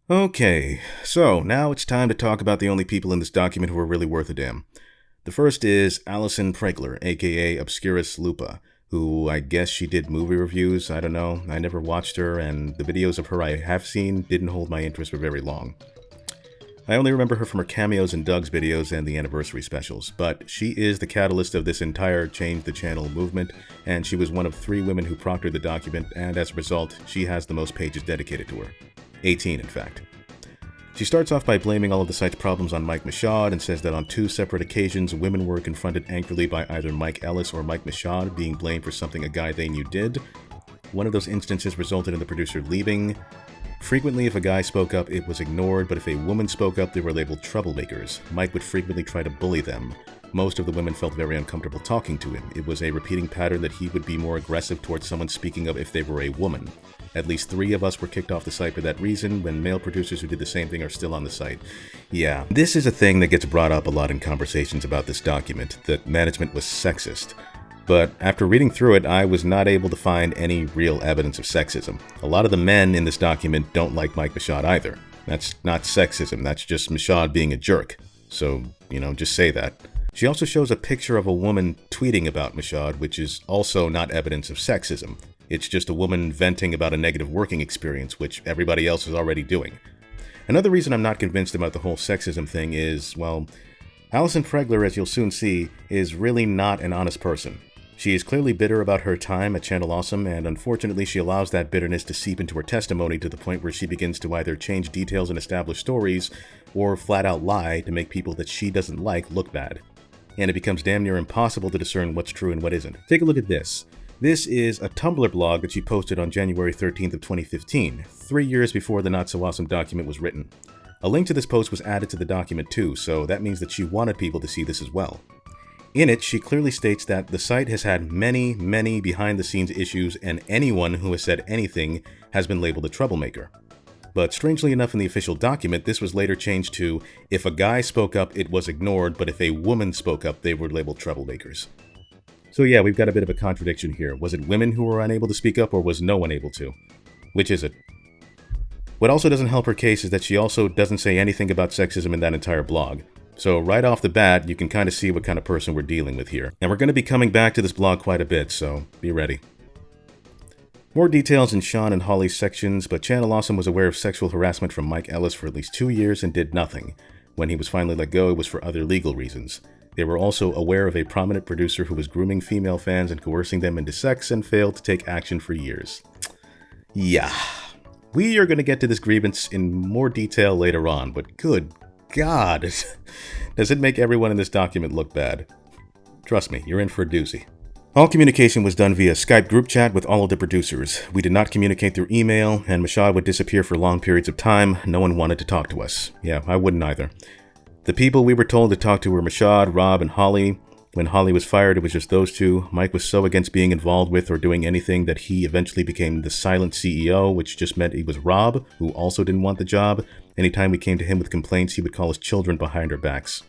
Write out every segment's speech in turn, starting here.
Okay, so now it's time to talk about the only people in this document who are really worth a damn. The first is Allison Pregler, aka Obscurus Lupa, who I guess she did movie reviews. I don't know. I never watched her, and the videos of her I have seen didn't hold my interest for very long. I only remember her from her cameos in Doug's videos and the anniversary specials, but she is the catalyst of this entire Change the Channel movement, and she was one of 3 women who proctored the document, and as a result, she has the most pages dedicated to her. 18, in fact. She starts off by blaming all of the site's problems on Mike Michaud and says that on 2 separate occasions, women were confronted angrily by either Mike Ellis or Mike Michaud being blamed for something a guy they knew did. One of those instances resulted in the producer leaving. Frequently, if a guy spoke up, it was ignored, but if a woman spoke up, they were labeled troublemakers. Mike would frequently try to bully them. Most of the women felt very uncomfortable talking to him. It was a repeating pattern that he would be more aggressive towards someone speaking up if they were a woman. At least 3 of us were kicked off the site for that reason, when male producers who did the same thing are still on the site. Yeah, this is a thing that gets brought up a lot in conversations about this document, that management was sexist. But after reading through it, I was not able to find any real evidence of sexism. A lot of the men in this document don't like Mike Michaud either. That's not sexism, that's just Michaud being a jerk. So, just say that. She also shows a picture of a woman tweeting about Michaud, which is also not evidence of sexism. It's just a woman venting about a negative working experience, which everybody else is already doing. Another reason I'm not convinced about the whole sexism thing is, well, Allison Pregler, as you'll soon see, is really not an honest person. She is clearly bitter about her time at Channel Awesome, and unfortunately she allows that bitterness to seep into her testimony to the point where she begins to either change details in established stories, or flat out lie to make people that she doesn't like look bad. And it becomes damn near impossible to discern what's true and what isn't. Take a look at this. This is a Tumblr blog that she posted on January 13th of 2015, 3 years before the Not So Awesome document was written. A link to this post was added to the document too, so that means that she wanted people to see this as well. In it, she clearly states that the site has had many behind-the-scenes issues, and anyone who has said anything has been labeled a troublemaker. But strangely enough, in the official document, this was later changed to, if a guy spoke up, it was ignored, but if a woman spoke up, they were labeled troublemakers. So yeah, we've got a bit of a contradiction here. Was it women who were unable to speak up, or was no one able to? Which is it? What also doesn't help her case is that she also doesn't say anything about sexism in that entire blog. So right off the bat, you can kind of see what kind of person we're dealing with here. And we're going to be coming back to this blog quite a bit, so be ready. More details in Sean and Holly's sections, but Channel Awesome was aware of sexual harassment from Mike Ellis for at least 2 years and did nothing. When he was finally let go, it was for other legal reasons. They were also aware of a prominent producer who was grooming female fans and coercing them into sex and failed to take action for years. Yeah. We are going to get to this grievance in more detail later on, but good God, does it make everyone in this document look bad? Trust me, you're in for a doozy. All communication was done via Skype group chat with all of the producers. We did not communicate through email, and Michaud would disappear for long periods of time. No one wanted to talk to us. Yeah, I wouldn't either. The people we were told to talk to were Michaud, Rob, and Holly. When Holly was fired, it was just those 2. Mike was so against being involved with or doing anything that he eventually became the silent CEO, which just meant he was Rob, who also didn't want the job. Anytime we came to him with complaints, he would call us children behind our backs.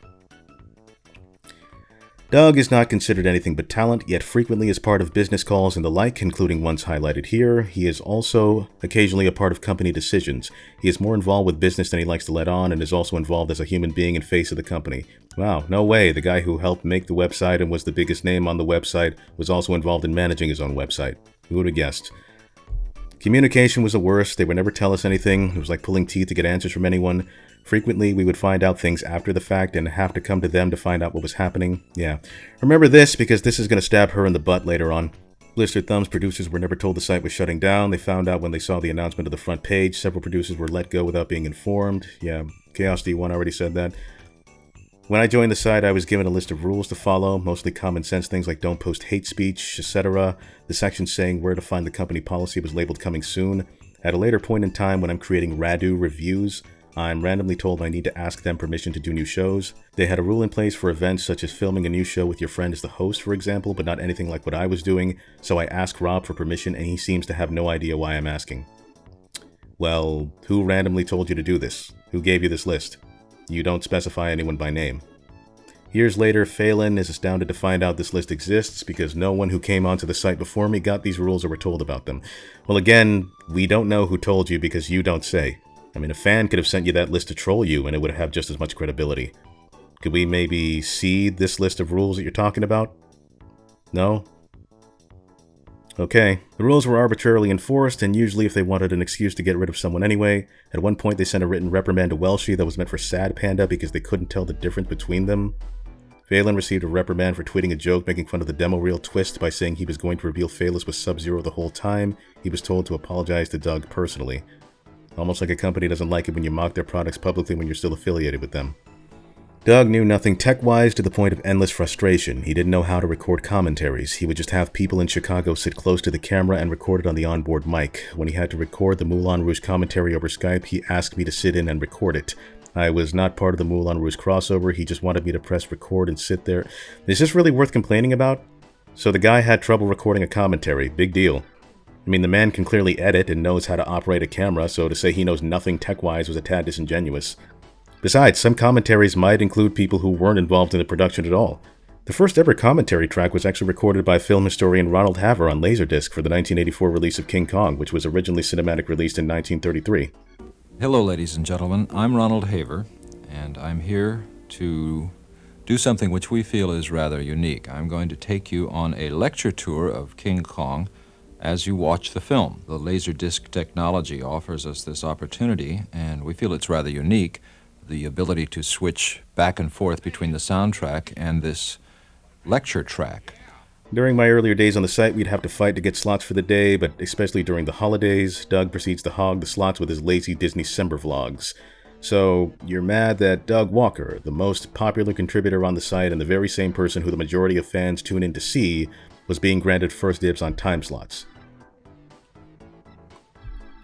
Doug is not considered anything but talent, yet frequently is part of business calls and the like, including ones highlighted here. He is also occasionally a part of company decisions. He is more involved with business than he likes to let on, and is also involved as a human being and face of the company. Wow, no way, the guy who helped make the website and was the biggest name on the website was also involved in managing his own website. Who would have guessed? Communication was the worst. They would never tell us anything. It was like pulling teeth to get answers from anyone. Frequently, we would find out things after the fact and have to come to them to find out what was happening. Yeah. Remember this, because this is going to stab her in the butt later on. Blistered Thumbs producers were never told the site was shutting down. They found out when they saw the announcement of the front page. Several producers were let go without being informed. Yeah, Chaos D1 already said that. When I joined the site, I was given a list of rules to follow, mostly common sense things like don't post hate speech, etc. The section saying where to find the company policy was labeled coming soon. At a later point in time, when I'm creating Radu reviews, I'm randomly told I need to ask them permission to do new shows. They had a rule in place for events such as filming a new show with your friend as the host, for example, but not anything like what I was doing, so I asked Rob for permission and he seems to have no idea why I'm asking. Well, who randomly told you to do this? Who gave you this list? You don't specify anyone by name. Years later, Phelan is astounded to find out this list exists because no one who came onto the site before me got these rules or were told about them. Well, again, we don't know who told you because you don't say. I mean, a fan could have sent you that list to troll you and it would have just as much credibility. Could we maybe see this list of rules that you're talking about? No? Okay, the rules were arbitrarily enforced, and usually if they wanted an excuse to get rid of someone anyway. At one point they sent a written reprimand to Welshie that was meant for Sad Panda because they couldn't tell the difference between them. Phelan received a reprimand for tweeting a joke making fun of the demo reel twist by saying he was going to reveal Phelan was Sub-Zero the whole time. He was told to apologize to Doug personally. Almost like a company doesn't like it when you mock their products publicly when you're still affiliated with them. Doug knew nothing tech-wise to the point of endless frustration. He didn't know how to record commentaries. He would just have people in Chicago sit close to the camera and record it on the onboard mic. When he had to record the Moulin Rouge commentary over Skype, he asked me to sit in and record it. I was not part of the Moulin Rouge crossover. He just wanted me to press record and sit there. Is this really worth complaining about? So the guy had trouble recording a commentary. Big deal. I mean, the man can clearly edit and knows how to operate a camera, so to say he knows nothing tech-wise was a tad disingenuous. Besides, some commentaries might include people who weren't involved in the production at all. The first ever commentary track was actually recorded by film historian Ronald Haver on Laserdisc for the 1984 release of King Kong, which was originally cinematic released in 1933. Hello, ladies and gentlemen. I'm Ronald Haver, and I'm here to do something which we feel is rather unique. I'm going to take you on a lecture tour of King Kong as you watch the film. The Laserdisc technology offers us this opportunity, and we feel it's rather unique. The ability to switch back and forth between the soundtrack and this lecture track. During my earlier days on the site, we'd have to fight to get slots for the day, but especially during the holidays, Doug proceeds to hog the slots with his lazy Disney-cember vlogs. So, you're mad that Doug Walker, the most popular contributor on the site and the very same person who the majority of fans tune in to see, was being granted first dibs on time slots.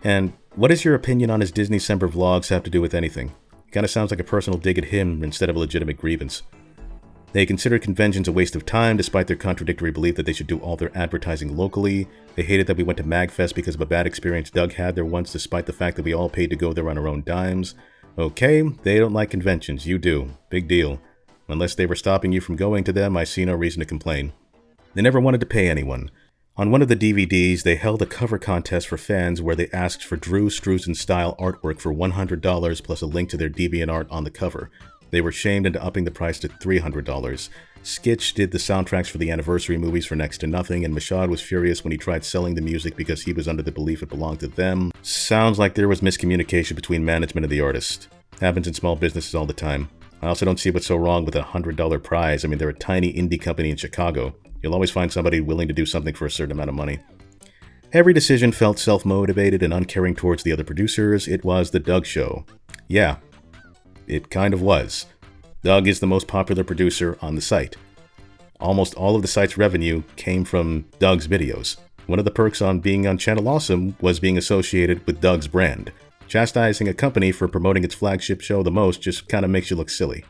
And what does your opinion on his Disney-cember vlogs have to do with anything? Kinda sounds like a personal dig at him instead of a legitimate grievance. They considered conventions a waste of time despite their contradictory belief that they should do all their advertising locally. They hated that we went to MagFest because of a bad experience Doug had there once despite the fact that we all paid to go there on our own dimes. Okay, they don't like conventions, you do. Big deal. Unless they were stopping you from going to them, I see no reason to complain. They never wanted to pay anyone. On one of the DVDs, they held a cover contest for fans where they asked for Drew Struzan-style artwork for $100 plus a link to their DeviantArt on the cover. They were shamed into upping the price to $300. Skitch did the soundtracks for the anniversary movies for next to nothing, and Mashad was furious when he tried selling the music because he was under the belief it belonged to them. Sounds like there was miscommunication between management and the artist. Happens in small businesses all the time. I also don't see what's so wrong with a $100 prize. I mean, they're a tiny indie company in Chicago. You'll always find somebody willing to do something for a certain amount of money. Every decision felt self-motivated and uncaring towards the other producers. It was the Doug Show. Yeah, it kind of was. Doug is the most popular producer on the site. Almost all of the site's revenue came from Doug's videos. One of the perks on being on Channel Awesome was being associated with Doug's brand. Chastising a company for promoting its flagship show the most just kind of makes you look silly.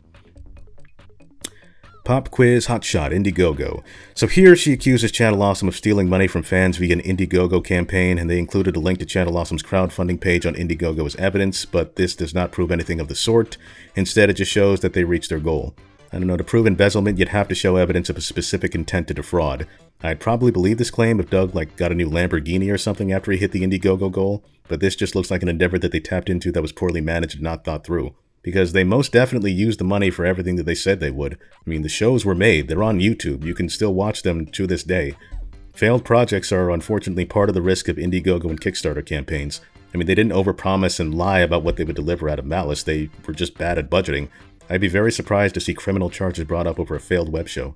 Pop quiz hotshot Indiegogo. So here she accuses Channel Awesome of stealing money from fans via an Indiegogo campaign, and they included a link to Channel Awesome's crowdfunding page on Indiegogo as evidence, but this does not prove anything of the sort. Instead, it just shows that they reached their goal. I don't know, to prove embezzlement, you'd have to show evidence of a specific intent to defraud. I'd probably believe this claim if Doug, got a new Lamborghini or something after he hit the Indiegogo goal, but this just looks like an endeavor that they tapped into that was poorly managed and not thought through. Because they most definitely used the money for everything that they said they would. I mean, the shows were made. They're on YouTube. You can still watch them to this day. Failed projects are unfortunately part of the risk of Indiegogo and Kickstarter campaigns. I mean, they didn't overpromise and lie about what they would deliver out of malice. They were just bad at budgeting. I'd be very surprised to see criminal charges brought up over a failed web show.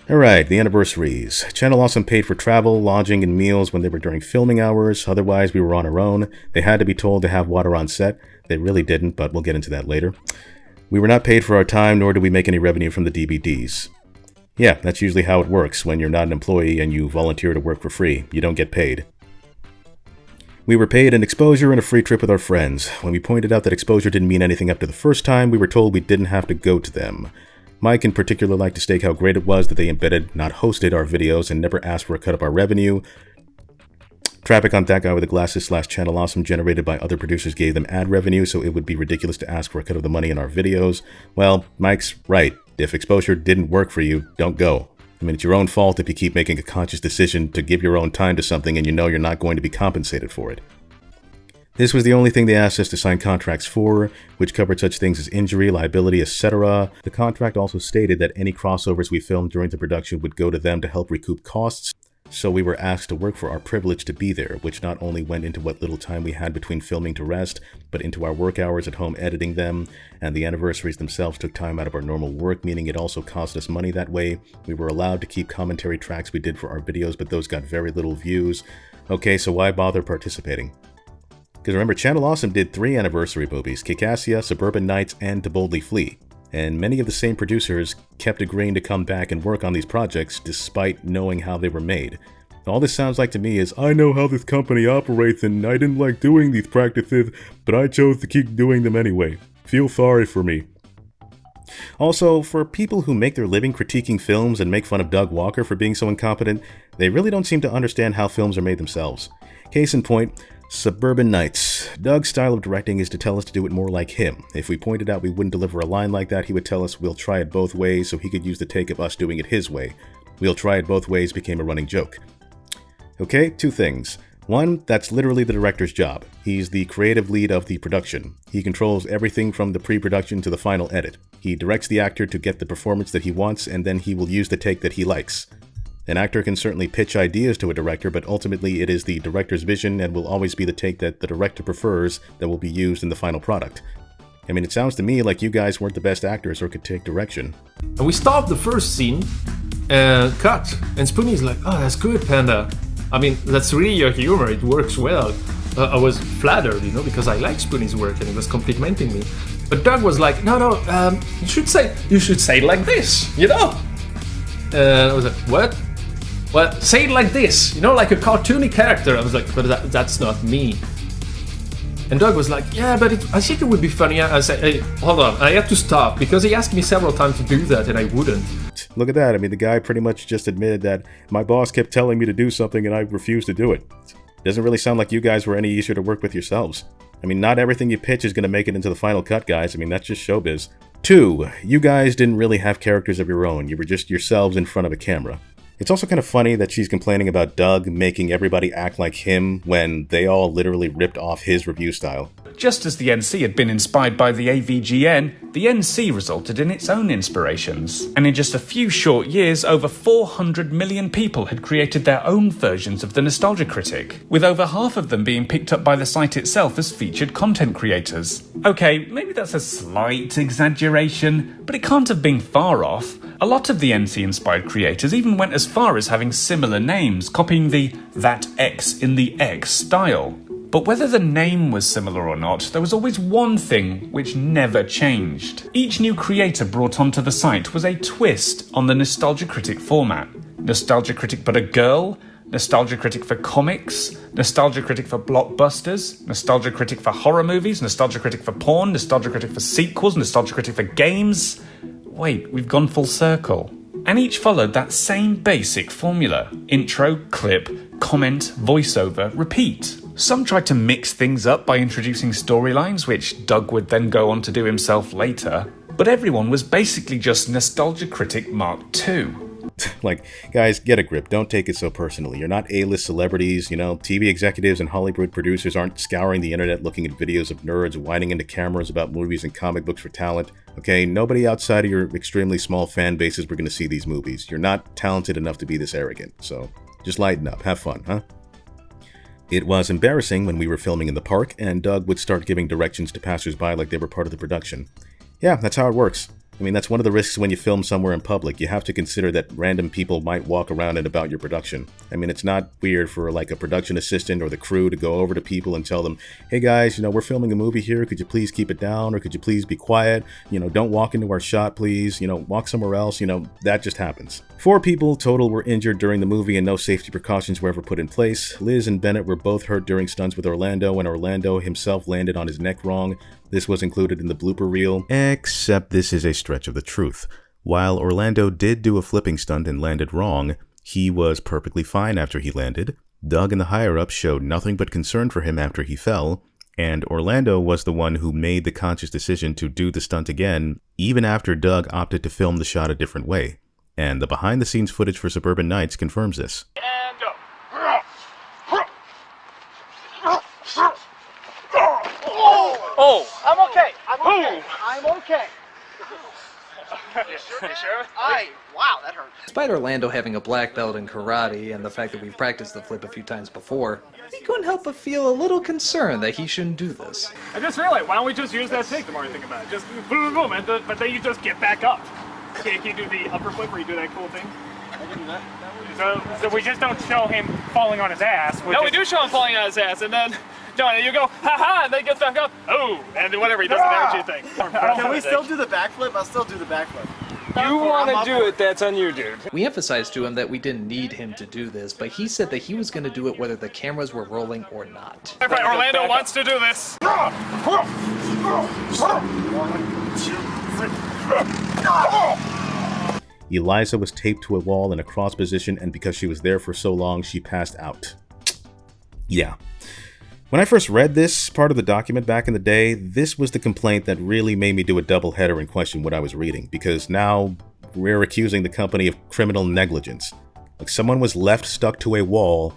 Alright, the anniversaries. Channel Awesome paid for travel, lodging, and meals when they were during filming hours. Otherwise, we were on our own. They had to be told to have water on set. They really didn't, but we'll get into that later. We were not paid for our time, nor did we make any revenue from the DVDs. Yeah, that's usually how it works when you're not an employee and you volunteer to work for free. You don't get paid. We were paid an exposure and a free trip with our friends. When we pointed out that exposure didn't mean anything up to the first time, we were told we didn't have to go to them. Mike in particular liked to stake how great it was that they embedded, not hosted, our videos and never asked for a cut of our revenue. Traffic on That Guy with the Glasses / Channel Awesome generated by other producers gave them ad revenue, so it would be ridiculous to ask for a cut of the money in our videos. Well, Mike's right. If exposure didn't work for you, don't go. I mean, it's your own fault if you keep making a conscious decision to give your own time to something and you know you're not going to be compensated for it. This was the only thing they asked us to sign contracts for, which covered such things as injury, liability, etc. The contract also stated that any crossovers we filmed during the production would go to them to help recoup costs, so we were asked to work for our privilege to be there, which not only went into what little time we had between filming to rest, but into our work hours at home editing them, and the anniversaries themselves took time out of our normal work, meaning it also cost us money that way. We were allowed to keep commentary tracks we did for our videos, but those got very little views. Okay, so why bother participating? Because remember, Channel Awesome did 3 anniversary movies, Kikassia, Suburban Nights, and To Boldly Flee. And many of the same producers kept agreeing to come back and work on these projects despite knowing how they were made. All this sounds like to me is, I know how this company operates and I didn't like doing these practices, but I chose to keep doing them anyway. Feel sorry for me. Also, for people who make their living critiquing films and make fun of Doug Walker for being so incompetent, they really don't seem to understand how films are made themselves. Case in point, Suburban Nights. Doug's style of directing is to tell us to do it more like him. If we pointed out we wouldn't deliver a line like that, he would tell us we'll try it both ways so he could use the take of us doing it his way. We'll try it both ways became a running joke. Okay, 2 things. 1, that's literally the director's job. He's the creative lead of the production. He controls everything from the pre-production to the final edit. He directs the actor to get the performance that he wants, and then he will use the take that he likes. An actor can certainly pitch ideas to a director, but ultimately it is the director's vision and will always be the take that the director prefers that will be used in the final product. I mean, it sounds to me like you guys weren't the best actors or could take direction. And we stopped the first scene, cut, and Spoony's like, oh, that's good, Panda. I mean, that's really your humor, it works well. I was flattered, because I like Spoony's work and he was complimenting me. But Doug was like, no, you should say it like this, And I was like, what? Well, say it like this, like a cartoony character. I was like, but that's not me. And Doug was like, yeah, but I think it would be funny. I said, hey, hold on, I have to stop because he asked me several times to do that and I wouldn't. Look at that. I mean, the guy pretty much just admitted that my boss kept telling me to do something and I refused to do it. Doesn't really sound like you guys were any easier to work with yourselves. I mean, not everything you pitch is going to make it into the final cut, guys. I mean, that's just showbiz. 2, you guys didn't really have characters of your own. You were just yourselves in front of a camera. It's also kind of funny that she's complaining about Doug making everybody act like him when they all literally ripped off his review style. Just as the NC had been inspired by the AVGN, the NC resulted in its own inspirations. And in just a few short years, over 400 million people had created their own versions of the Nostalgia Critic, with over half of them being picked up by the site itself as featured content creators. Okay, maybe that's a slight exaggeration, but it can't have been far off. A lot of the NC-inspired creators even went as far as having similar names, copying the "that X in the X" style. But whether the name was similar or not, there was always one thing which never changed. Each new creator brought onto the site was a twist on the Nostalgia Critic format. Nostalgia Critic but a girl, Nostalgia Critic for comics, Nostalgia Critic for blockbusters, Nostalgia Critic for horror movies, Nostalgia Critic for porn, Nostalgia Critic for sequels, Nostalgia Critic for games. Wait, we've gone full circle. And each followed that same basic formula. Intro, clip, comment, voiceover, repeat. Some tried to mix things up by introducing storylines, which Doug would then go on to do himself later. But everyone was basically just Nostalgia Critic Mark II. Like, guys, get a grip. Don't take it so personally. You're not A-list celebrities, TV executives and Hollywood producers aren't scouring the internet looking at videos of nerds whining into cameras about movies and comic books for talent. Okay, nobody outside of your extremely small fan bases were going to see these movies. You're not talented enough to be this arrogant. So, just lighten up. Have fun, huh? It was embarrassing when we were filming in the park and Doug would start giving directions to passersby like they were part of the production. Yeah, that's how it works. I mean, that's one of the risks when you film somewhere in public. You have to consider that random people might walk around and about your production. I mean, it's not weird for like a production assistant or the crew to go over to people and tell them, hey guys, we're filming a movie here. Could you please keep it down? Or could you please be quiet? Don't walk into our shot, please. Walk somewhere else. That just happens. 4 people total were injured during the movie and no safety precautions were ever put in place. Liz and Bennett were both hurt during stunts with Orlando and Orlando himself landed on his neck wrong. This was included in the blooper reel, except this is a stretch of the truth. While Orlando did do a flipping stunt and landed wrong, he was perfectly fine after he landed. Doug and the higher-ups showed nothing but concern for him after he fell, and Orlando was the one who made the conscious decision to do the stunt again, even after Doug opted to film the shot a different way. And the behind-the-scenes footage for Suburban Nights confirms this. And go. Oh! I'm okay. I'm okay. You sure? Wow, that hurt. Despite Orlando having a black belt in karate and the fact that we've practiced the flip a few times before, he couldn't help but feel a little concerned that he shouldn't do this. I just realized, why don't we just use that take the more I think about it? Just boom, boom, boom, but then you just get back up. Can't you do the upper flip where you do that cool thing? I can do that. So we just don't show him falling on his ass. No, we do show him falling on his ass, and then you go, ha-ha, and then he gets back up, oh, and whatever, he does an energy thing. Can we still do the backflip? I'll still do the backflip. You want to do it, that's on you, dude. We emphasized to him that we didn't need him to do this, but he said that he was going to do it whether the cameras were rolling or not. Right, Orlando wants to do this. 1, 2, 3. Eliza was taped to a wall in a cross position, and because she was there for so long, she passed out. Yeah. When I first read this part of the document back in the day, this was the complaint that really made me do a double header and question what I was reading, because now we're accusing the company of criminal negligence. Like, someone was left stuck to a wall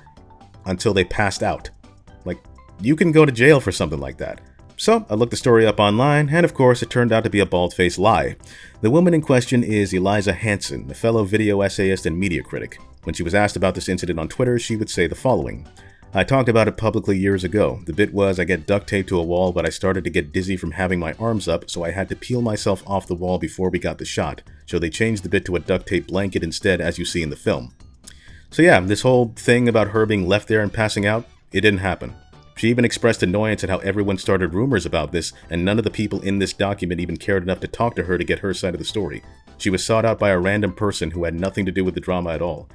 until they passed out. Like, you can go to jail for something like that. So, I looked the story up online, and of course, it turned out to be a bald-faced lie. The woman in question is Eliza Hansen, a fellow video essayist and media critic. When she was asked about this incident on Twitter, she would say the following: "I talked about it publicly years ago. The bit was I get duct taped to a wall, but I started to get dizzy from having my arms up, so I had to peel myself off the wall before we got the shot. So they changed the bit to a duct tape blanket instead, as you see in the film." So yeah, this whole thing about her being left there and passing out, it didn't happen. She even expressed annoyance at how everyone started rumors about this, and none of the people in this document even cared enough to talk to her to get her side of the story. She was sought out by a random person who had nothing to do with the drama at all.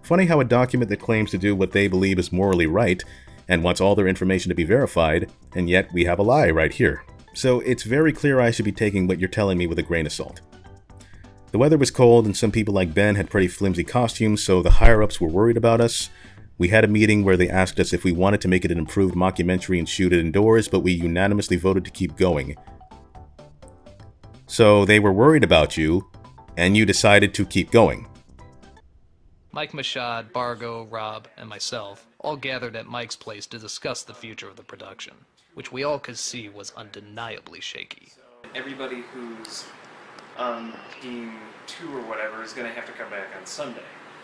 Funny how a document that claims to do what they believe is morally right, and wants all their information to be verified, and yet we have a lie right here. So it's very clear I should be taking what you're telling me with a grain of salt. The weather was cold, and some people like Ben had pretty flimsy costumes, so the higher-ups were worried about us. We had a meeting where they asked us if we wanted to make it an improved mockumentary and shoot it indoors, but we unanimously voted to keep going. So they were worried about you, and you decided to keep going. Mike Machad, Bargo, Rob, and myself all gathered at Mike's place to discuss the future of the production, which we all could see was undeniably shaky. Everybody who's on Team 2 or whatever is going to have to come back on Sunday.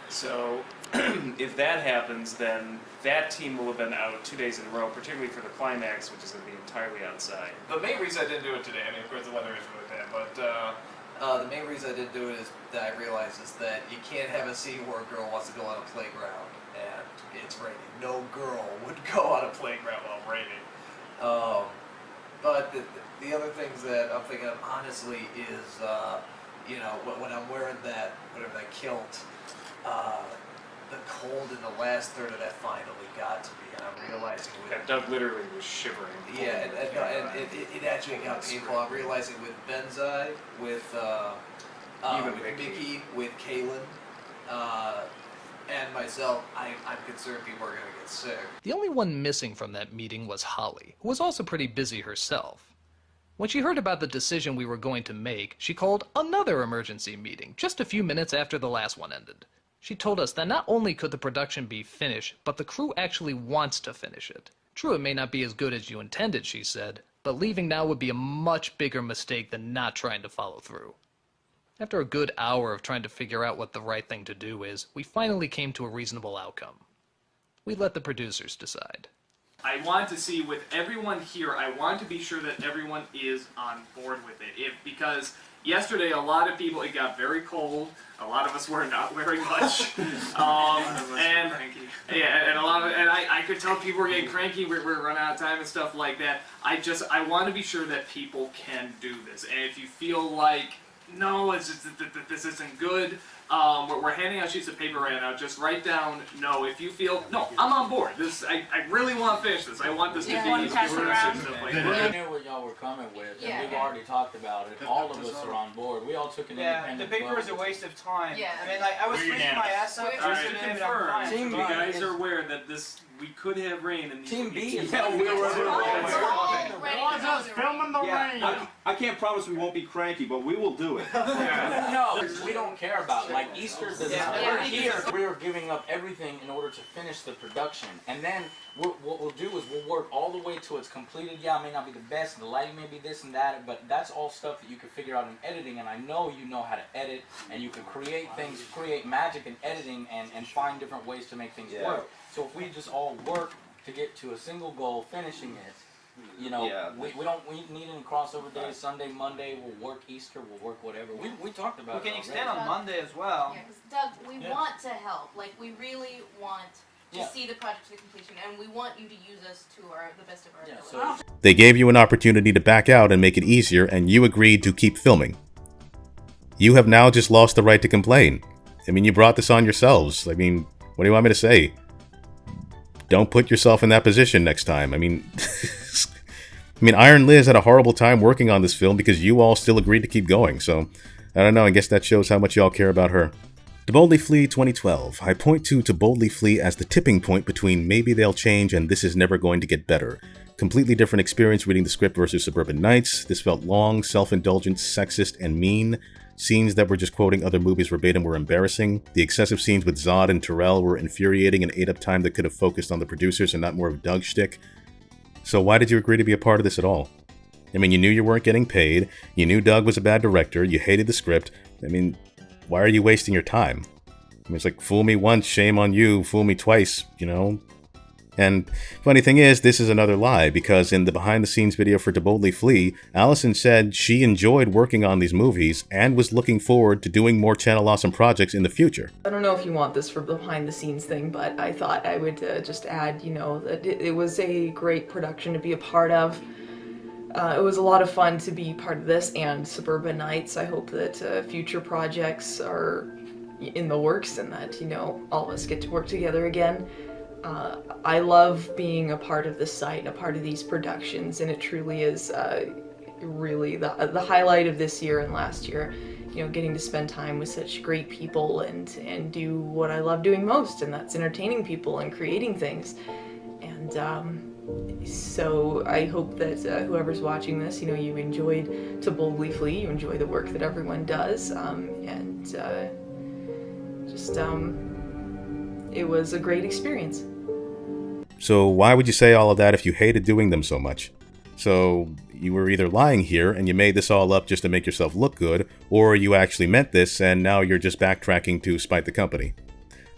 So if that happens, then that team will have been out 2 days in a row, particularly for the climax, which is going to be entirely outside. The main reason I didn't do it today, I mean, of course the weather is really bad, but The main reason I didn't do it is that I realized is that you can't have a scene where a girl wants to go on a playground and it's raining. No girl would go on a playground while raining. But the other things that I'm thinking of, honestly, is, you know, when I'm wearing that, whatever, that kilt, the cold in the last third of that finally got to me, and I'm realizing with... Doug literally was shivering. Yeah, and it actually got painful. I'm realizing with Benzai, with Mickey, with Kaylin, and myself, I'm concerned people are going to get sick. The only one missing from that meeting was Holly, who was also pretty busy herself. When she heard about the decision we were going to make, she called another emergency meeting just a few minutes after the last one ended. She told us that not only could the production be finished, but the crew actually wants to finish it. True, it may not be as good as you intended, she said, but leaving now would be a much bigger mistake than not trying to follow through. After a good hour of trying to figure out what the right thing to do is, we finally came to a reasonable outcome. We let the producers decide. I want to see with everyone here, I want to be sure that everyone is on board with it. Because yesterday a lot of people, it got very cold. A lot of us were not wearing much. And I could tell people were getting cranky, we're running out of time and stuff like that. I want to be sure that people can do this. And if you feel like, no, this isn't good, we're handing out sheets of paper right now. Just write down, no, if you feel, no, I'm on board. I really want to finish this. I want this to be pass it around. stuff like I that. knew what y'all were coming with, and we've already talked about it. All of us are on board. We all took an independent the paper vote. is a waste of time. Yeah. I mean, like, I was freezing my ass up. Just to confirm, you guys are aware that we could have rain in these. Team B is Yeah, we were filming the rain. I can't promise we won't be cranky, but we will do it. No, we don't care about, like, Easter does not. We're here, we're giving up everything in order to finish the production. And then what we'll do is we'll work all the way till it's completed. Yeah, it may not be the best, the lighting may be this and that, but that's all stuff that you can figure out in editing, and I know you know how to edit, and you can create things, create magic in editing, and find different ways to make things work. So if we just all work to get to a single goal, finishing it, you know, we need any crossover days. Sunday, Monday, we'll work Easter, we'll work whatever. We talked about it. We can extend on Monday as well. Yeah, 'cause Doug, we want to help. Like, we really want to see the project to completion, and we want you to use us to the best of our ability. They gave you an opportunity to back out and make it easier, and you agreed to keep filming. You have now just lost the right to complain. I mean, you brought this on yourselves. I mean, what do you want me to say? Don't put yourself in that position next time. I mean, Iron Liz had a horrible time working on this film because you all still agreed to keep going. So, I don't know. I guess that shows how much y'all care about her. To Boldly Flee 2012. I point to Boldly Flee as the tipping point between maybe they'll change and this is never going to get better. Completely different experience reading the script versus Suburban Nights. This felt long, self-indulgent, sexist, and mean. Scenes that were just quoting other movies verbatim were embarrassing. The excessive scenes with Zod and Terrell were infuriating and ate up time that could have focused on the producers and not more of Doug's shtick. So why did you agree to be a part of this at all? I mean, you knew you weren't getting paid, you knew Doug was a bad director, you hated the script. I mean, why are you wasting your time? I mean, it's like, fool me once, shame on you, fool me twice, you know? And funny thing is, this is another lie, because in the behind-the-scenes video for To Boldly Flee, Allison said she enjoyed working on these movies and was looking forward to doing more Channel Awesome projects in the future. I don't know if you want this for the behind-the-scenes thing, but I thought I would just add, you know, that it was a great production to be a part of. It was a lot of fun to be part of this and Suburban Nights. I hope that future projects are in the works and that, you know, all of us get to work together again. I love being a part of this site and a part of these productions, and it truly is really the highlight of this year and last year. You know, getting to spend time with such great people and do what I love doing most, and that's entertaining people and creating things. And so I hope that whoever's watching this, you know, you enjoyed To Boldly Flee, you enjoy the work that everyone does, it was a great experience. So why would you say all of that if you hated doing them so much? So you were either lying here and you made this all up just to make yourself look good, or you actually meant this and now you're just backtracking to spite the company.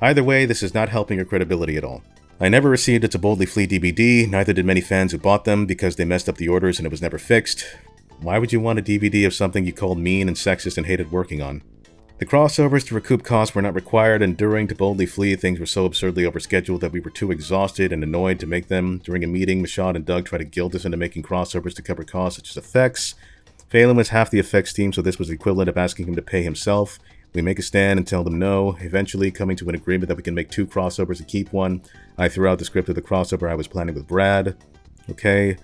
Either way, this is not helping your credibility at all. I never received a To Boldly Flee DVD, neither did many fans who bought them because they messed up the orders and it was never fixed. Why would you want a DVD of something you called mean and sexist and hated working on? The crossovers to recoup costs were not required, and during To Boldly Flee, things were so absurdly overscheduled that we were too exhausted and annoyed to make them. During a meeting, Michaud and Doug tried to guilt us into making crossovers to cover costs such as effects. Phelan was half the effects team, so this was the equivalent of asking him to pay himself. We make a stand and tell them no, eventually coming to an agreement that we can make 2 crossovers and keep one. I threw out the script of the crossover I was planning with Brad. Okay.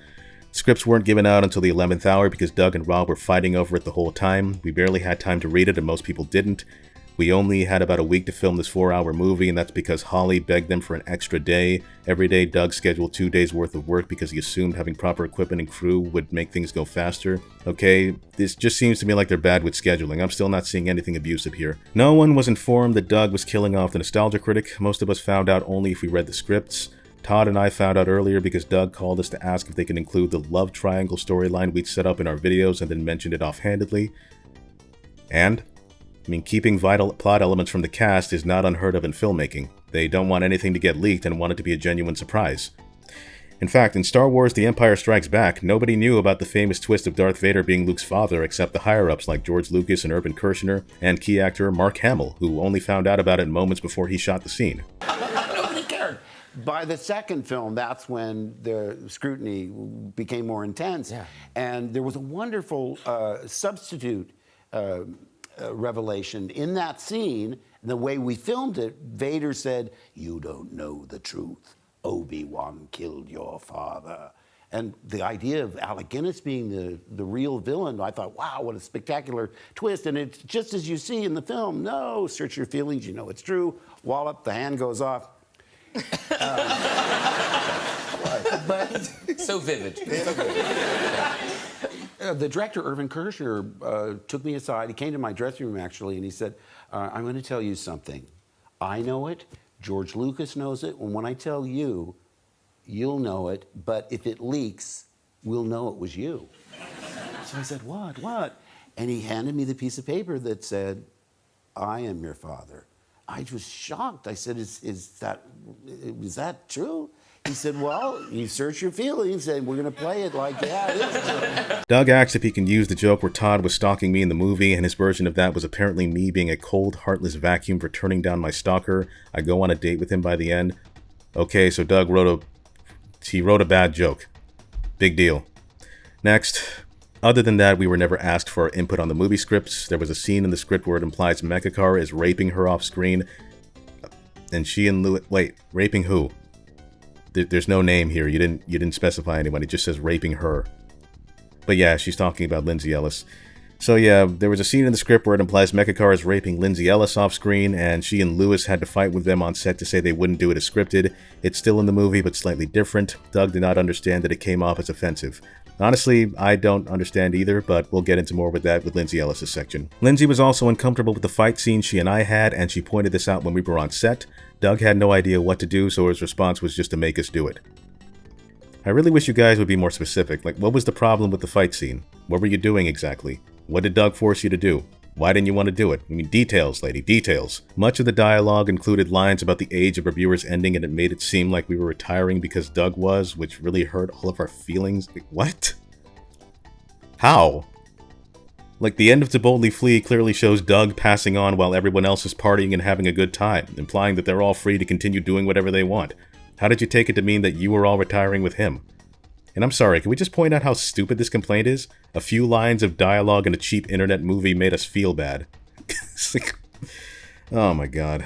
Scripts weren't given out until the 11th hour because Doug and Rob were fighting over it the whole time. We barely had time to read it and most people didn't. We only had about a week to film this 4-hour movie, and that's because Holly begged them for an extra day. Every day Doug scheduled 2 days worth of work because he assumed having proper equipment and crew would make things go faster. Okay, this just seems to me like they're bad with scheduling. I'm still not seeing anything abusive here. No one was informed that Doug was killing off the Nostalgia Critic. Most of us found out only if we read the scripts. Todd and I found out earlier because Doug called us to ask if they could include the love triangle storyline we'd set up in our videos and then mentioned it offhandedly. And? I mean, keeping vital plot elements from the cast is not unheard of in filmmaking. They don't want anything to get leaked and want it to be a genuine surprise. In fact, in Star Wars The Empire Strikes Back, nobody knew about the famous twist of Darth Vader being Luke's father except the higher-ups like George Lucas and Urban Kirshner and key actor Mark Hamill, who only found out about it moments before he shot the scene. By the second film, that's when the scrutiny became more intense. Yeah. And there was a wonderful substitute revelation in that scene. The way we filmed it, Vader said, "You don't know the truth. Obi-Wan killed your father." And the idea of Alec Guinness being the real villain, I thought, wow, what a spectacular twist. And it's just as you see in the film, no, search your feelings, you know it's true. Wallop, the hand goes off. But so vivid. The director, Irvin Kershner, took me aside. He came to my dressing room, actually, and he said, I'm going to tell you something. I know it. George Lucas knows it. And when I tell you, you'll know it. But if it leaks, we'll know it was you. So I said, what? And he handed me the piece of paper that said, I am your father. I was shocked. I said, is that true? He said, well, you search your feelings and we're going to play it like, yeah, it is true. Doug asked if he can use the joke where Todd was stalking me in the movie, and his version of that was apparently me being a cold, heartless vacuum for turning down my stalker. I go on a date with him by the end. Okay, so Doug wrote a bad joke. Big deal. Next. Other than that, we were never asked for our input on the movie scripts. There was a scene in the script where it implies Mechakar is raping her off screen. And she and Lewis... Wait, raping who? There's no name here. You didn't specify anyone. It just says raping her. But yeah, she's talking about Lindsay Ellis. So yeah, there was a scene in the script where it implies Mechakar is raping Lindsay Ellis off screen, and she and Lewis had to fight with them on set to say they wouldn't do it as scripted. It's still in the movie, but slightly different. Doug did not understand that it came off as offensive. Honestly, I don't understand either, but we'll get into more with that with Lindsay Ellis' section. Lindsay was also uncomfortable with the fight scene she and I had, and she pointed this out when we were on set. Doug had no idea what to do, so his response was just to make us do it. I really wish you guys would be more specific. Like, what was the problem with the fight scene? What were you doing exactly? What did Doug force you to do? Why didn't you want to do it? I mean, details, lady, details. Much of the dialogue included lines about the age of reviewers ending, and it made it seem like we were retiring because Doug was, which really hurt all of our feelings. Like, what? How? Like, the end of To Boldly Flee clearly shows Doug passing on while everyone else is partying and having a good time, implying that they're all free to continue doing whatever they want. How did you take it to mean that you were all retiring with him? And I'm sorry, can we just point out how stupid this complaint is? A few lines of dialogue in a cheap internet movie made us feel bad. It's like, oh my god.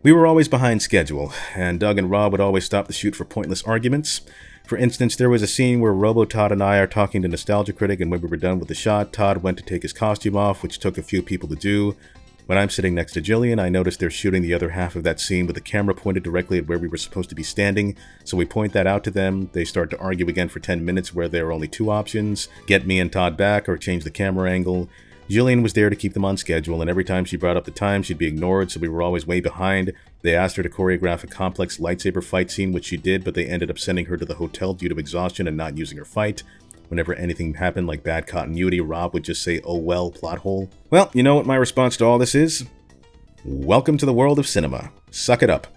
We were always behind schedule, and Doug and Rob would always stop the shoot for pointless arguments. For instance, there was a scene where Todd and I are talking to Nostalgia Critic, and when we were done with the shot, Todd went to take his costume off, which took a few people to do. When I'm sitting next to Jillian, I noticed they're shooting the other half of that scene with the camera pointed directly at where we were supposed to be standing, so we point that out to them. They start to argue again for 10 minutes where there are only two options: get me and Todd back or change the camera angle. Jillian was there to keep them on schedule, and every time she brought up the time, she'd be ignored, so we were always way behind. They asked her to choreograph a complex lightsaber fight scene, which she did, but they ended up sending her to the hotel due to exhaustion and not using her fight. Whenever anything happened like bad continuity, Rob would just say, "Oh well, plot hole." Well, you know what my response to all this is? Welcome to the world of cinema. Suck it up.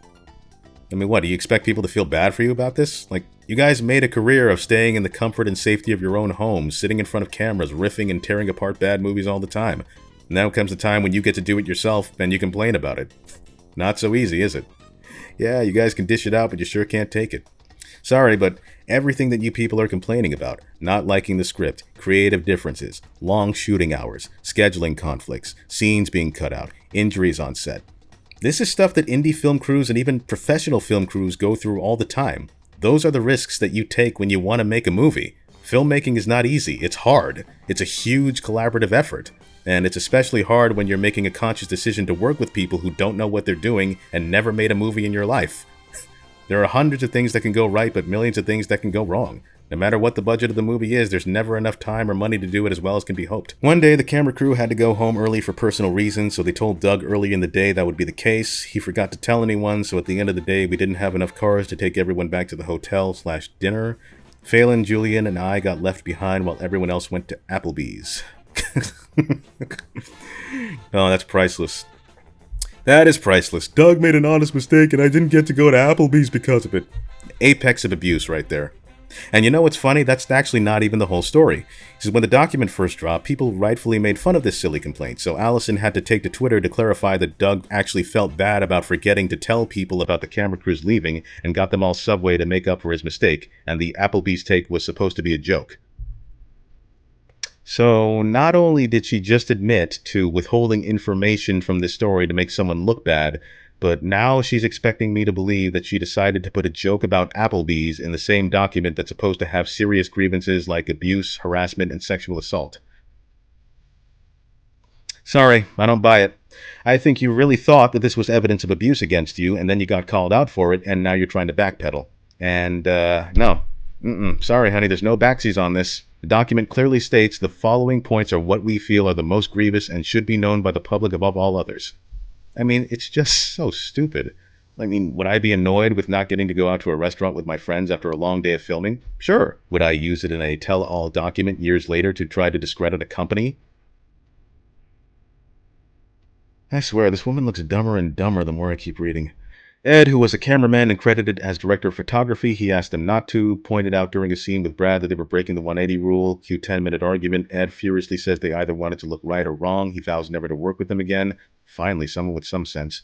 I mean, what, do you expect people to feel bad for you about this? Like, you guys made a career of staying in the comfort and safety of your own homes, sitting in front of cameras, riffing and tearing apart bad movies all the time. Now comes the time when you get to do it yourself and you complain about it. Not so easy, is it? Yeah, you guys can dish it out, but you sure can't take it. Sorry, but everything that you people are complaining about, not liking the script, creative differences, long shooting hours, scheduling conflicts, scenes being cut out, injuries on set. This is stuff that indie film crews and even professional film crews go through all the time. Those are the risks that you take when you want to make a movie. Filmmaking is not easy. It's hard. It's a huge collaborative effort. And it's especially hard when you're making a conscious decision to work with people who don't know what they're doing and never made a movie in your life. There are hundreds of things that can go right, but millions of things that can go wrong. No matter what the budget of the movie is, there's never enough time or money to do it as well as can be hoped. One day, the camera crew had to go home early for personal reasons, so they told Doug early in the day that would be the case. He forgot to tell anyone, so at the end of the day, we didn't have enough cars to take everyone back to the hotel/dinner. Phelan, Julian, and I got left behind while everyone else went to Applebee's. Oh, that's priceless. That is priceless. Doug made an honest mistake and I didn't get to go to Applebee's because of it. Apex of abuse right there. And you know what's funny? That's actually not even the whole story. Because when the document first dropped, people rightfully made fun of this silly complaint, so Allison had to take to Twitter to clarify that Doug actually felt bad about forgetting to tell people about the camera crews leaving and got them all Subway to make up for his mistake, and the Applebee's take was supposed to be a joke. So not only did she just admit to withholding information from this story to make someone look bad, but now she's expecting me to believe that she decided to put a joke about Applebee's in the same document that's supposed to have serious grievances like abuse, harassment, and sexual assault. Sorry, I don't buy it. I think you really thought that this was evidence of abuse against you, and then you got called out for it, and now you're trying to backpedal. And, no. Sorry, honey, there's no backsies on this. The document clearly states the following points are what we feel are the most grievous and should be known by the public above all others. I mean, it's just so stupid. I mean, would I be annoyed with not getting to go out to a restaurant with my friends after a long day of filming? Sure. Would I use it in a tell-all document years later to try to discredit a company? I swear, this woman looks dumber and dumber the more I keep reading. Ed, who was a cameraman and credited as director of photography, he asked him not to, pointed out during a scene with Brad that they were breaking the 180 rule, cue 10-minute argument. Ed furiously says they either wanted to look right or wrong. He vows never to work with them again. Finally, someone with some sense.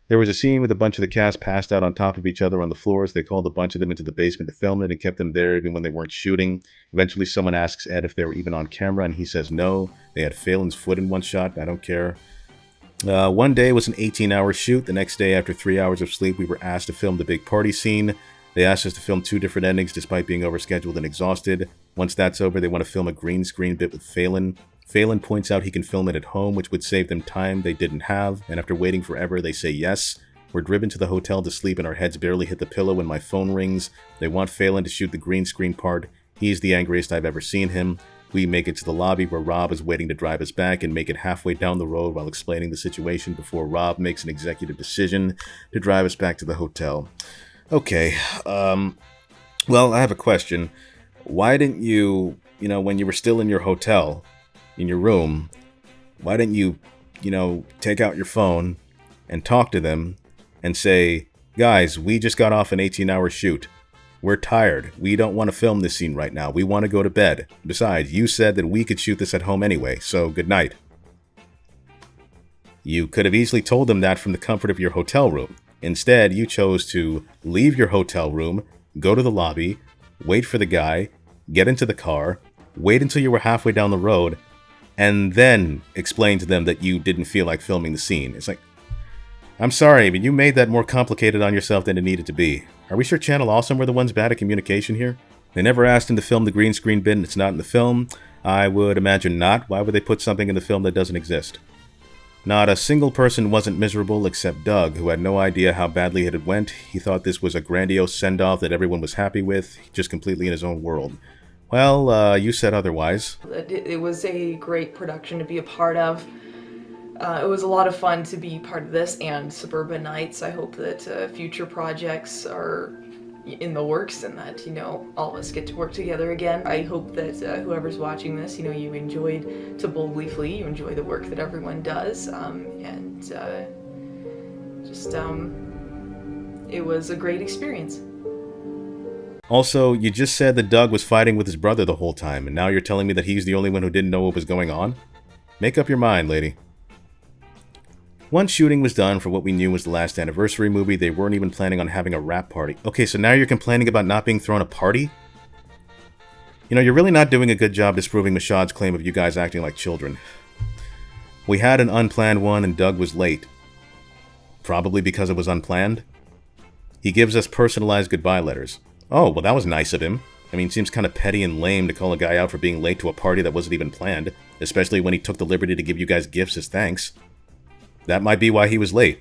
There was a scene with a bunch of the cast passed out on top of each other on the floors. They called a bunch of them into the basement to film it and kept them there even when they weren't shooting. Eventually, someone asks Ed if they were even on camera, and he says no. They had Phelan's foot in one shot. I don't care. One day was an 18-hour shoot. The next day, after 3 hours of sleep, we were asked to film the big party scene. They asked us to film 2 different endings despite being overscheduled and exhausted. Once that's over, they want to film a green screen bit with Phelan. Phelan points out he can film it at home, which would save them time they didn't have, and after waiting forever, they say yes. We're driven to the hotel to sleep and our heads barely hit the pillow when my phone rings. They want Phelan to shoot the green screen part. He's the angriest I've ever seen him. We make it to the lobby where Rob is waiting to drive us back and make it halfway down the road while explaining the situation before Rob makes an executive decision to drive us back to the hotel. Okay, well, I have a question. Why didn't you, when you were still in your hotel, in your room, why didn't you, take out your phone and talk to them and say, guys, we just got off an 18-hour shoot. We're tired. We don't want to film this scene right now. We want to go to bed. Besides, you said that we could shoot this at home anyway, so good night. You could have easily told them that from the comfort of your hotel room. Instead, you chose to leave your hotel room, go to the lobby, wait for the guy, get into the car, wait until you were halfway down the road, and then explain to them that you didn't feel like filming the scene. It's like, I'm sorry, but you made that more complicated on yourself than it needed to be. Are we sure Channel Awesome were the ones bad at communication here? They never asked him to film the green screen bit and it's not in the film. I would imagine not. Why would they put something in the film that doesn't exist? Not a single person wasn't miserable except Doug, who had no idea how badly it had went. He thought this was a grandiose send-off that everyone was happy with, just completely in his own world. Well, you said otherwise. It was a great production to be a part of. It was a lot of fun to be part of this and Suburban Nights. I hope that future projects are in the works and that, all of us get to work together again. I hope that whoever's watching this, you enjoyed To Boldly Flee, you enjoy the work that everyone does, it was a great experience. Also, you just said that Doug was fighting with his brother the whole time, and now you're telling me that he's the only one who didn't know what was going on? Make up your mind, lady. Once shooting was done for what we knew was the last anniversary movie, they weren't even planning on having a wrap party. Okay, so now you're complaining about not being thrown a party? You're really not doing a good job disproving Mashad's claim of you guys acting like children. We had an unplanned one and Doug was late. Probably because it was unplanned. He gives us personalized goodbye letters. Oh, well that was nice of him. I mean, it seems kind of petty and lame to call a guy out for being late to a party that wasn't even planned, especially when he took the liberty to give you guys gifts as thanks. That might be why he was late.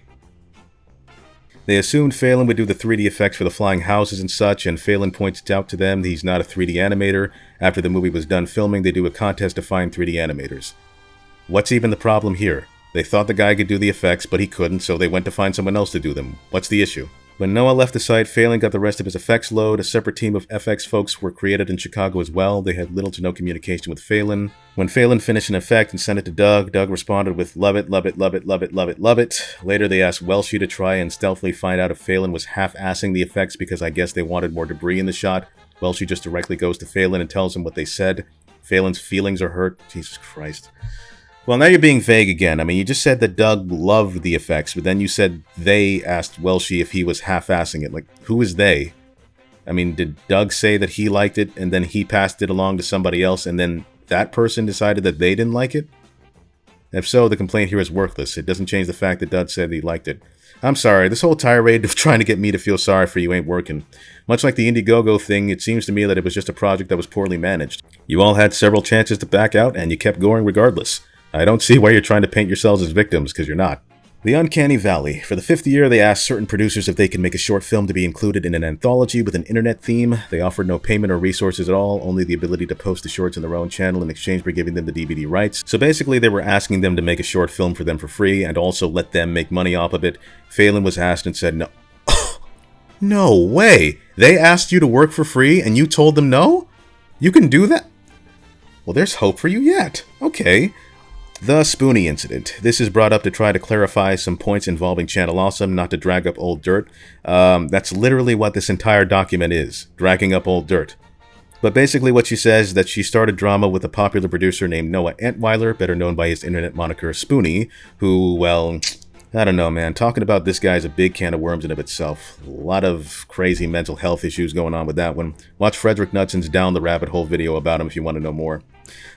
They assumed Phelan would do the 3D effects for the flying houses and such, and Phelan points out to them that he's not a 3D animator. After the movie was done filming, they do a contest to find 3D animators. What's even the problem here? They thought the guy could do the effects, but he couldn't, so they went to find someone else to do them. What's the issue? When Noah left the site, Phelan got the rest of his effects load. A separate team of FX folks were created in Chicago as well. They had little to no communication with Phelan. When Phelan finished an effect and sent it to Doug, Doug responded with, love it, love it, love it, love it, love it, love it. Later they asked Welshie to try and stealthily find out if Phelan was half-assing the effects because I guess they wanted more debris in the shot. Welshie just directly goes to Phelan and tells him what they said. Phelan's feelings are hurt. Jesus Christ. Well, now you're being vague again. I mean, you just said that Doug loved the effects, but then you said they asked Welshie if he was half-assing it. Like, who is they? I mean, did Doug say that he liked it, and then he passed it along to somebody else, and then that person decided that they didn't like it? If so, the complaint here is worthless. It doesn't change the fact that Doug said he liked it. I'm sorry, this whole tirade of trying to get me to feel sorry for you ain't working. Much like the Indiegogo thing, it seems to me that it was just a project that was poorly managed. You all had several chances to back out, and you kept going regardless. I don't see why you're trying to paint yourselves as victims, because you're not. The Uncanny Valley. For the 5th year, they asked certain producers if they could make a short film to be included in an anthology with an internet theme. They offered no payment or resources at all, only the ability to post the shorts on their own channel in exchange for giving them the DVD rights. So basically, they were asking them to make a short film for them for free and also let them make money off of it. Phelan was asked and said no. No way! They asked you to work for free and you told them no? You can do that? Well, there's hope for you yet. Okay. The Spoony incident. This is brought up to try to clarify some points involving Channel Awesome, not to drag up old dirt. That's literally what this entire document is, dragging up old dirt. But basically what she says is that she started drama with a popular producer named Noah Antweiler, better known by his internet moniker Spoony, who, well, I don't know, man. Talking about this guy is a big can of worms in of itself. A lot of crazy mental health issues going on with that one. Watch Frederick Knutson's Down the Rabbit Hole video about him if you want to know more.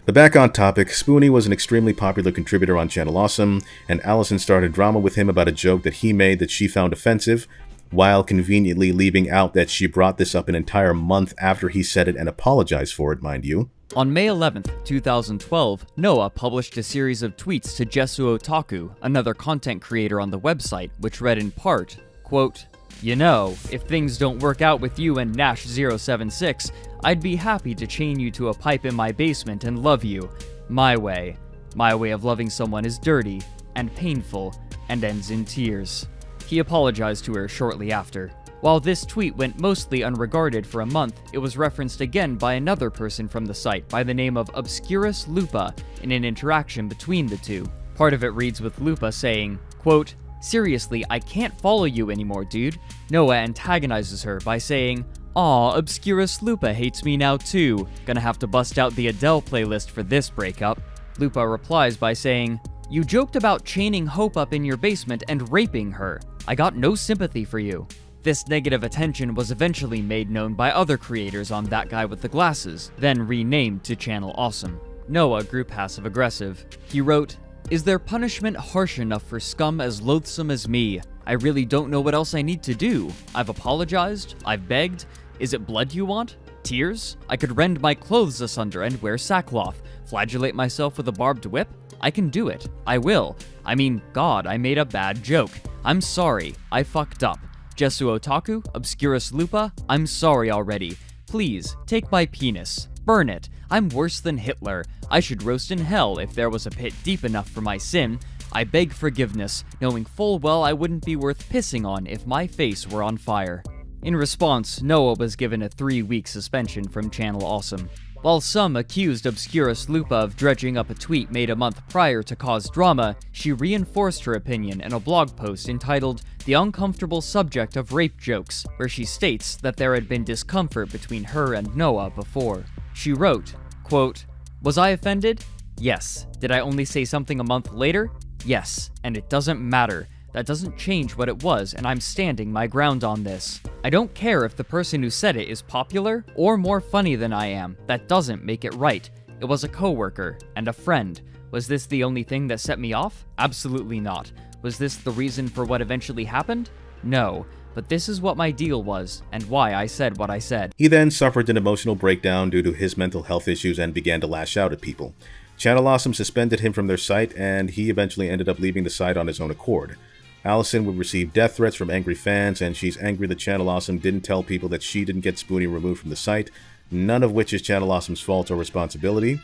But back on topic, Spoony was an extremely popular contributor on Channel Awesome, and Allison started drama with him about a joke that he made that she found offensive, while conveniently leaving out that she brought this up an entire month after he said it and apologized for it, mind you. On May 11th, 2012, Noah published a series of tweets to Jesu Otaku, another content creator on the website, which read in part, quote, "You know, if things don't work out with you and Nash076, I'd be happy to chain you to a pipe in my basement and love you. My way. My way of loving someone is dirty and painful and ends in tears." He apologized to her shortly after. While this tweet went mostly unregarded for a month, it was referenced again by another person from the site by the name of Obscurus Lupa in an interaction between the two. Part of it reads with Lupa saying, quote, "Seriously, I can't follow you anymore, dude." Noah antagonizes her by saying, "Aw, Obscurus Lupa hates me now too. Gonna have to bust out the Adele playlist for this breakup." Lupa replies by saying, "You joked about chaining Hope up in your basement and raping her. I got no sympathy for you." This negative attention was eventually made known by other creators on That Guy with the Glasses, then renamed to Channel Awesome. Noah grew passive-aggressive. He wrote, "Is there punishment harsh enough for scum as loathsome as me? I really don't know what else I need to do. I've apologized. I've begged. Is it blood you want? Tears? I could rend my clothes asunder and wear sackcloth. Flagellate myself with a barbed whip? I can do it. I will. I mean, God, I made a bad joke. I'm sorry. I fucked up. Jesu Otaku, Obscurus Lupa, I'm sorry already. Please, take my penis. Burn it. I'm worse than Hitler. I should roast in hell if there was a pit deep enough for my sin. I beg forgiveness, knowing full well I wouldn't be worth pissing on if my face were on fire." In response, Noah was given a 3-week suspension from Channel Awesome. While some accused Obscurus Lupa of dredging up a tweet made a month prior to cause drama, she reinforced her opinion in a blog post entitled "The Uncomfortable Subject of Rape Jokes," where she states that there had been discomfort between her and Noah before. She wrote, quote, "Was I offended? Yes. Did I only say something a month later? Yes. And it doesn't matter. That doesn't change what it was, and I'm standing my ground on this. I don't care if the person who said it is popular or more funny than I am. That doesn't make it right. It was a coworker and a friend. Was this the only thing that set me off? Absolutely not. Was this the reason for what eventually happened? No. But this is what my deal was, and why I said what I said." He then suffered an emotional breakdown due to his mental health issues and began to lash out at people. Channel Awesome suspended him from their site, and he eventually ended up leaving the site on his own accord. Allison would receive death threats from angry fans, and she's angry that Channel Awesome didn't tell people that she didn't get Spoony removed from the site, none of which is Channel Awesome's fault or responsibility.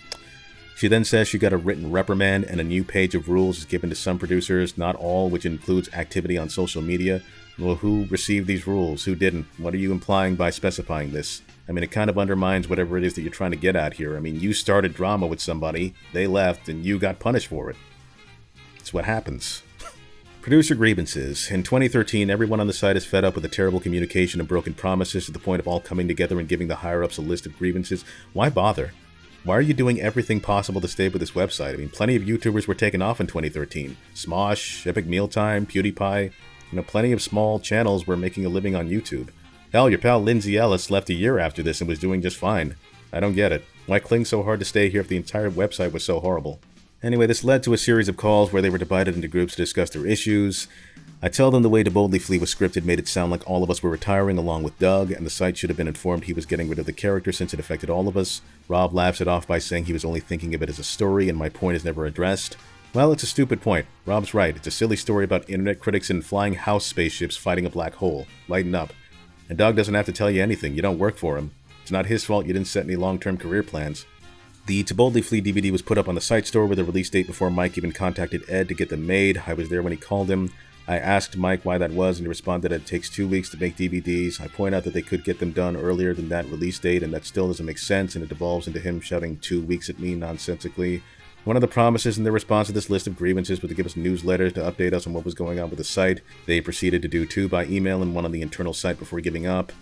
She then says she got a written reprimand and a new page of rules is given to some producers, not all, which includes activity on social media. Well, who received these rules? Who didn't? What are you implying by specifying this? I mean, it kind of undermines whatever it is that you're trying to get at here. I mean, you started drama with somebody, they left, and you got punished for it. It's what happens. Producer grievances. In 2013, everyone on the site is fed up with the terrible communication and broken promises to the point of all coming together and giving the higher-ups a list of grievances. Why bother? Why are you doing everything possible to stay with this website? I mean, plenty of YouTubers were taken off in 2013. Smosh, Epic Mealtime, PewDiePie. Plenty of small channels were making a living on YouTube. Hell, your pal Lindsay Ellis left a year after this and was doing just fine. I don't get it. Why cling so hard to stay here if the entire website was so horrible? Anyway, this led to a series of calls where they were divided into groups to discuss their issues. I tell them the way to boldly flee was scripted made it sound like all of us were retiring along with Doug, and the site should have been informed he was getting rid of the character since it affected all of us. Rob laughs it off by saying he was only thinking of it as a story and my point is never addressed. Well, it's a stupid point. Rob's right. It's a silly story about internet critics and flying house spaceships fighting a black hole. Lighten up. And Doug doesn't have to tell you anything. You don't work for him. It's not his fault you didn't set any long-term career plans. The To Boldly Flee DVD was put up on the site store with a release date before Mike even contacted Ed to get them made. I was there when he called him. I asked Mike why that was, and he responded that it takes 2 weeks to make DVDs. I point out that they could get them done earlier than that release date, and that still doesn't make sense, and it devolves into him shouting 2 weeks at me nonsensically. One of the promises in their response to this list of grievances was to give us newsletters to update us on what was going on with the site. They proceeded to do 2 by email and 1 on the internal site before giving up.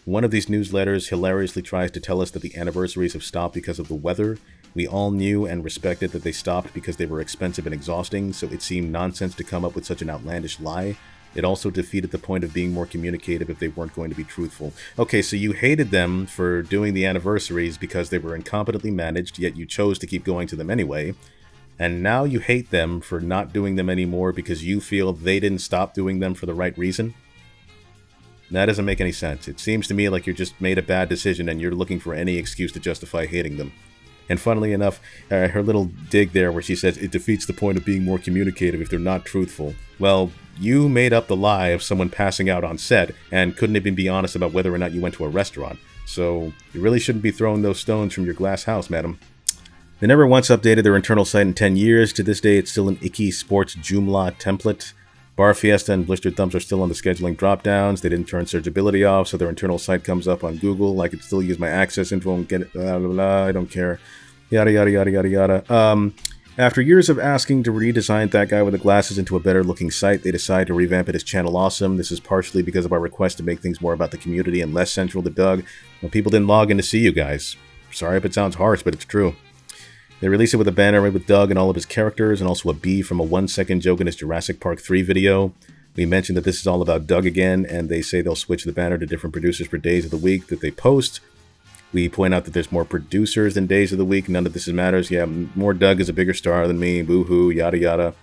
One of these newsletters hilariously tries to tell us that the anniversaries have stopped because of the weather. We all knew and respected that they stopped because they were expensive and exhausting, so it seemed nonsense to come up with such an outlandish lie. It also defeated the point of being more communicative if they weren't going to be truthful. Okay, so you hated them for doing the anniversaries because they were incompetently managed, yet you chose to keep going to them anyway. And now you hate them for not doing them anymore because you feel they didn't stop doing them for the right reason? That doesn't make any sense. It seems to me like you just made a bad decision and you're looking for any excuse to justify hating them. And funnily enough, her little dig there where she says it defeats the point of being more communicative if they're not truthful. Well, you made up the lie of someone passing out on set and couldn't even be honest about whether or not you went to a restaurant. So you really shouldn't be throwing those stones from your glass house, madam. They never once updated their internal site in 10 years. To this day, it's still an icky sports Joomla template. Bar Fiesta and Blistered Thumbs are still on the scheduling drop-downs. They didn't turn searchability off, so their internal site comes up on Google. I could still use my access info and get it. Blah, blah, blah. I don't care. Yada, yada, yada, yada, yada. After years of asking to redesign That Guy with the Glasses into a better-looking site, they decided to revamp it as Channel Awesome. This is partially because of our request to make things more about the community and less central to Doug. Well, people didn't log in to see you guys. Sorry if it sounds harsh, but it's true. They released it with a banner with Doug and all of his characters, and also a bee from a 1-second joke in his Jurassic Park 3 video. We mentioned that this is all about Doug again, and they say they'll switch the banner to different producers for days of the week that they post. We point out that there's more producers than days of the week. None of this matters. Yeah, more Doug is a bigger star than me. Boo-hoo, yada yada.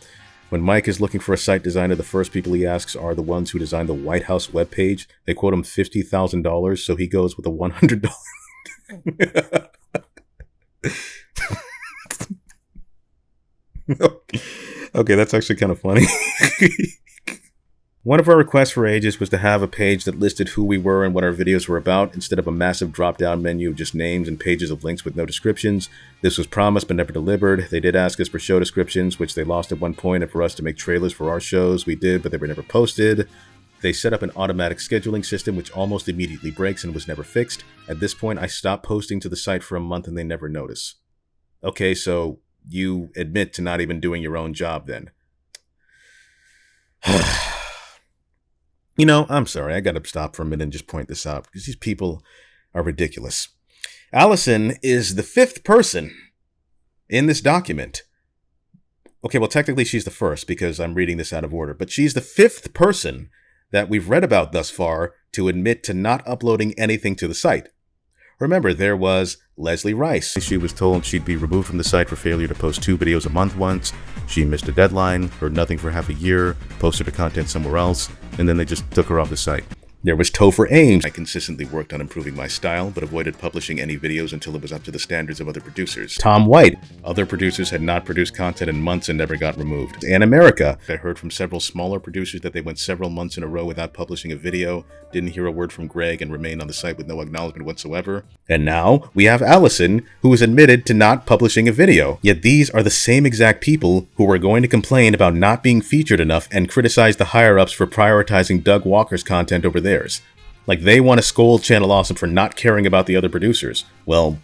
When Mike is looking for a site designer, the first people he asks are the ones who designed the White House webpage. They quote him $50,000, so he goes with a $100. Okay, that's actually kind of funny. One of our requests for ages was to have a page that listed who we were and what our videos were about, instead of a massive drop-down menu of just names and pages of links with no descriptions. This was promised but never delivered. They did ask us for show descriptions, which they lost at one point, and for us to make trailers for our shows. We did, but they were never posted. They set up an automatic scheduling system, which almost immediately breaks and was never fixed. At this point, I stopped posting to the site for a month and they never notice. Okay, so you admit to not even doing your own job then. You know, I'm sorry, I gotta stop for a minute and just point this out, because these people are ridiculous. Allison is the 5th person in this document. Okay, well, technically she's the 1st, because I'm reading this out of order, but she's the 5th person that we've read about thus far to admit to not uploading anything to the site. Remember, there was Leslie Rice. She was told she'd be removed from the site for failure to post 2 videos a month once. She missed a deadline, heard nothing for half a year, posted her content somewhere else, and then they just took her off the site. There was Topher Ames. I consistently worked on improving my style, but avoided publishing any videos until it was up to the standards of other producers. Tom White. Other producers had not produced content in months and never got removed. And America. I heard from several smaller producers that they went several months in a row without publishing a video, didn't hear a word from Greg, and remained on the site with no acknowledgement whatsoever. And now, we have Allison, who is admitted to not publishing a video. Yet these are the same exact people who are going to complain about not being featured enough and criticize the higher-ups for prioritizing Doug Walker's content over theirs. Like they want to scold Channel Awesome for not caring about the other producers. Well,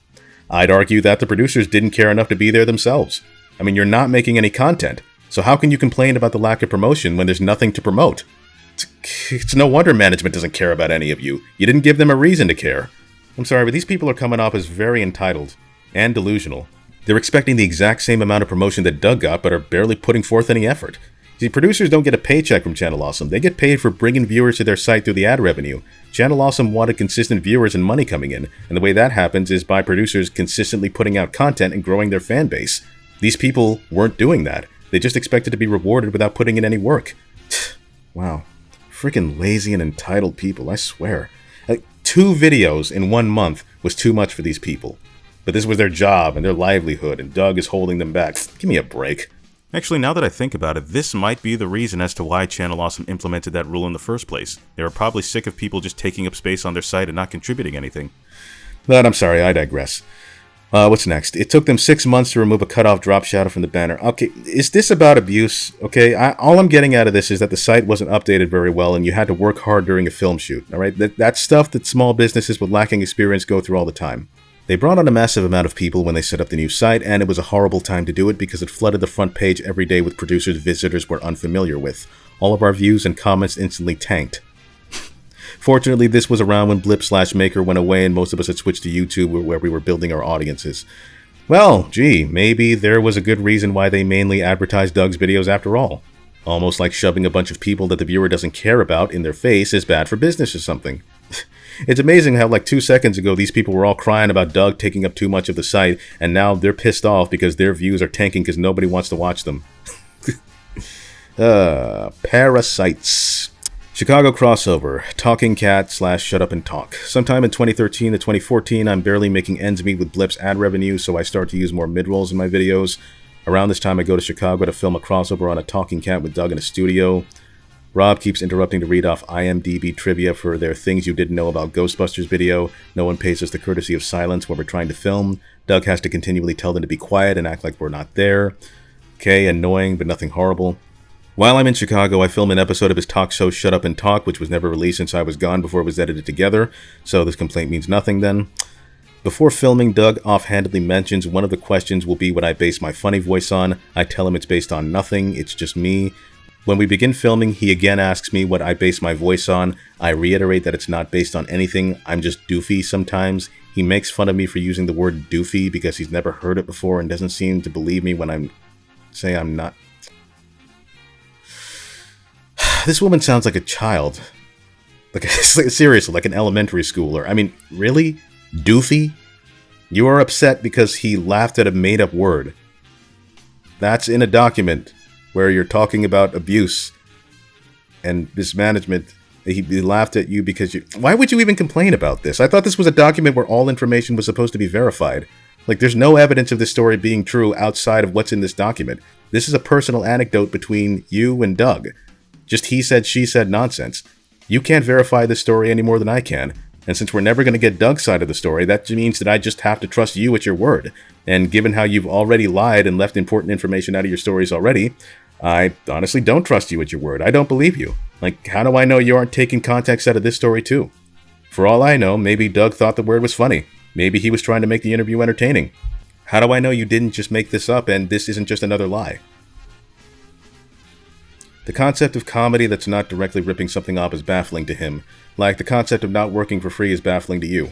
I'd argue that the producers didn't care enough to be there themselves. I mean, you're not making any content, so how can you complain about the lack of promotion when there's nothing to promote? It's no wonder management doesn't care about any of you. You didn't give them a reason to care. I'm sorry, but these people are coming off as very entitled and delusional. They're expecting the exact same amount of promotion that Doug got, but are barely putting forth any effort. See, producers don't get a paycheck from Channel Awesome. They get paid for bringing viewers to their site through the ad revenue. Channel Awesome wanted consistent viewers and money coming in, and the way that happens is by producers consistently putting out content and growing their fan base. These people weren't doing that. They just expected to be rewarded without putting in any work. Wow. Freaking lazy and entitled people, I swear. 2 videos in 1 month was too much for these people. But this was their job and their livelihood, and Doug is holding them back. Give me a break. Actually, now that I think about it, this might be the reason as to why Channel Awesome implemented that rule in the first place. They were probably sick of people just taking up space on their site and not contributing anything. But I'm sorry, I digress. What's next? It took them 6 months to remove a cutoff drop shadow from the banner. Okay, is this about abuse? Okay, all I'm getting out of this is that the site wasn't updated very well and you had to work hard during a film shoot, alright? That's stuff that small businesses with lacking experience go through all the time. They brought on a massive amount of people when they set up the new site, and it was a horrible time to do it because it flooded the front page every day with producers visitors were unfamiliar with. All of our views and comments instantly tanked. Fortunately, this was around when Blip/Maker went away and most of us had switched to YouTube where we were building our audiences. Well, gee, maybe there was a good reason why they mainly advertised Doug's videos after all. Almost like shoving a bunch of people that the viewer doesn't care about in their face is bad for business or something. It's amazing how like 2 seconds ago these people were all crying about Doug taking up too much of the site, and now they're pissed off because their views are tanking because nobody wants to watch them. Parasites. Chicago crossover, Talking Cat / Shut Up and Talk. Sometime in 2013 to 2014, I'm barely making ends meet with Blip's ad revenue, so I start to use more mid-rolls in my videos. Around this time, I go to Chicago to film a crossover on a Talking Cat with Doug in a studio. Rob keeps interrupting to read off IMDb trivia for their Things You Didn't Know About Ghostbusters video. No one pays us the courtesy of silence when we're trying to film. Doug has to continually tell them to be quiet and act like we're not there. Okay, annoying, but nothing horrible. While I'm in Chicago, I film an episode of his talk show Shut Up and Talk, which was never released since I was gone before it was edited together, so this complaint means nothing then. Before filming, Doug offhandedly mentions one of the questions will be what I base my funny voice on. I tell him it's based on nothing, it's just me. When we begin filming, he again asks me what I base my voice on. I reiterate that it's not based on anything, I'm just doofy sometimes. He makes fun of me for using the word doofy because he's never heard it before and doesn't seem to believe me when I'm not. This woman sounds like a child. Seriously, like an elementary schooler. I mean, really? Doofy? You are upset because he laughed at a made-up word. That's in a document where you're talking about abuse and mismanagement. He laughed at you because you... Why would you even complain about this? I thought this was a document where all information was supposed to be verified. Like, there's no evidence of this story being true outside of what's in this document. This is a personal anecdote between you and Doug. Just he said, she said nonsense. You can't verify this story any more than I can. And since we're never going to get Doug's side of the story, that means that I just have to trust you at your word. And given how you've already lied and left important information out of your stories already, I honestly don't trust you at your word. I don't believe you. Like, how do I know you aren't taking context out of this story too? For all I know, maybe Doug thought the word was funny. Maybe he was trying to make the interview entertaining. How do I know you didn't just make this up and this isn't just another lie? The concept of comedy that's not directly ripping something off is baffling to him, like the concept of not working for free is baffling to you.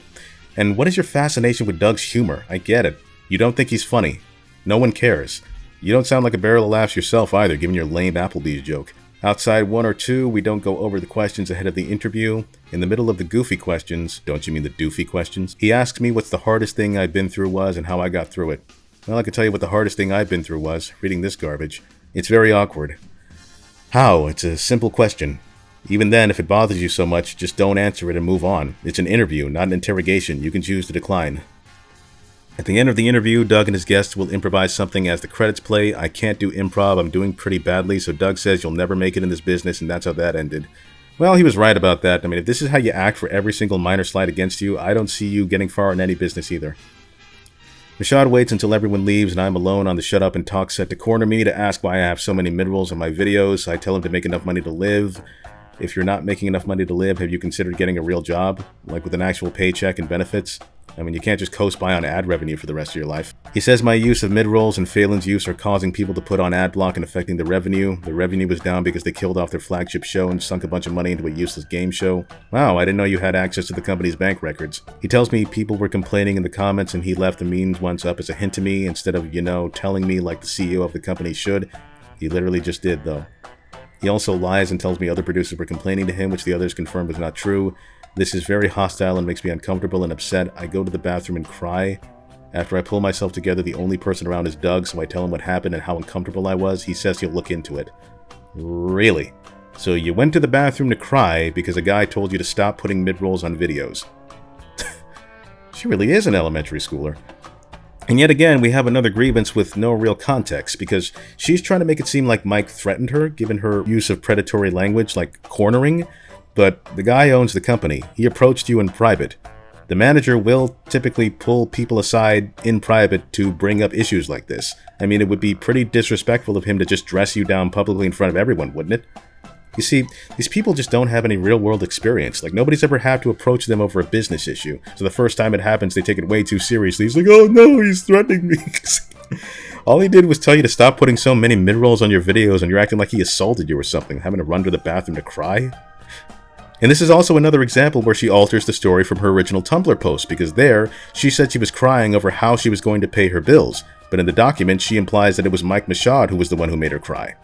And what is your fascination with Doug's humor? I get it. You don't think he's funny. No one cares. You don't sound like a barrel of laughs yourself either, given your lame Applebee's joke. Outside 1 or 2, we don't go over the questions ahead of the interview. In the middle of the goofy questions, don't you mean the doofy questions, he asks me what's the hardest thing I've been through was and how I got through it. Well, I can tell you what the hardest thing I've been through was, reading this garbage. It's very awkward. How? It's a simple question. Even then, if it bothers you so much, just don't answer it and move on. It's an interview, not an interrogation. You can choose to decline. At the end of the interview, Doug and his guests will improvise something as the credits play. I can't do improv, I'm doing pretty badly, so Doug says you'll never make it in this business, and that's how that ended. Well, he was right about that. I mean, if this is how you act for every single minor slight against you, I don't see you getting far in any business either. Rashad waits until everyone leaves and I'm alone on the Shut Up and Talk set to corner me to ask why I have so many mid-rolls on my videos. I tell him to make enough money to live. If you're not making enough money to live, have you considered getting a real job? Like with an actual paycheck and benefits? I mean, you can't just coast by on ad revenue for the rest of your life. He says my use of mid-rolls and Phelan's use are causing people to put on ad block and affecting the revenue. The revenue was down because they killed off their flagship show and sunk a bunch of money into a useless game show. Wow, I didn't know you had access to the company's bank records. He tells me people were complaining in the comments and he left the memes once up as a hint to me instead of, telling me like the CEO of the company should. He literally just did, though. He also lies and tells me other producers were complaining to him, which the others confirmed was not true. This is very hostile and makes me uncomfortable and upset. I go to the bathroom and cry. After I pull myself together, the only person around is Doug, so I tell him what happened and how uncomfortable I was. He says he'll look into it. Really? So you went to the bathroom to cry because a guy told you to stop putting mid-rolls on videos. She really is an elementary schooler. And yet again, we have another grievance with no real context, because she's trying to make it seem like Mike threatened her, given her use of predatory language like cornering, but the guy owns the company. He approached you in private. The manager will typically pull people aside in private to bring up issues like this. I mean, it would be pretty disrespectful of him to just dress you down publicly in front of everyone, wouldn't it? You see, these people just don't have any real-world experience. Like, nobody's ever had to approach them over a business issue. So the first time it happens, they take it way too seriously. He's like, oh no, he's threatening me. All he did was tell you to stop putting so many mid-rolls on your videos, and you're acting like he assaulted you or something, having to run to the bathroom to cry. And this is also another example where she alters the story from her original Tumblr post, because there, she said she was crying over how she was going to pay her bills, but in the document, she implies that it was Mike Machad who was the one who made her cry.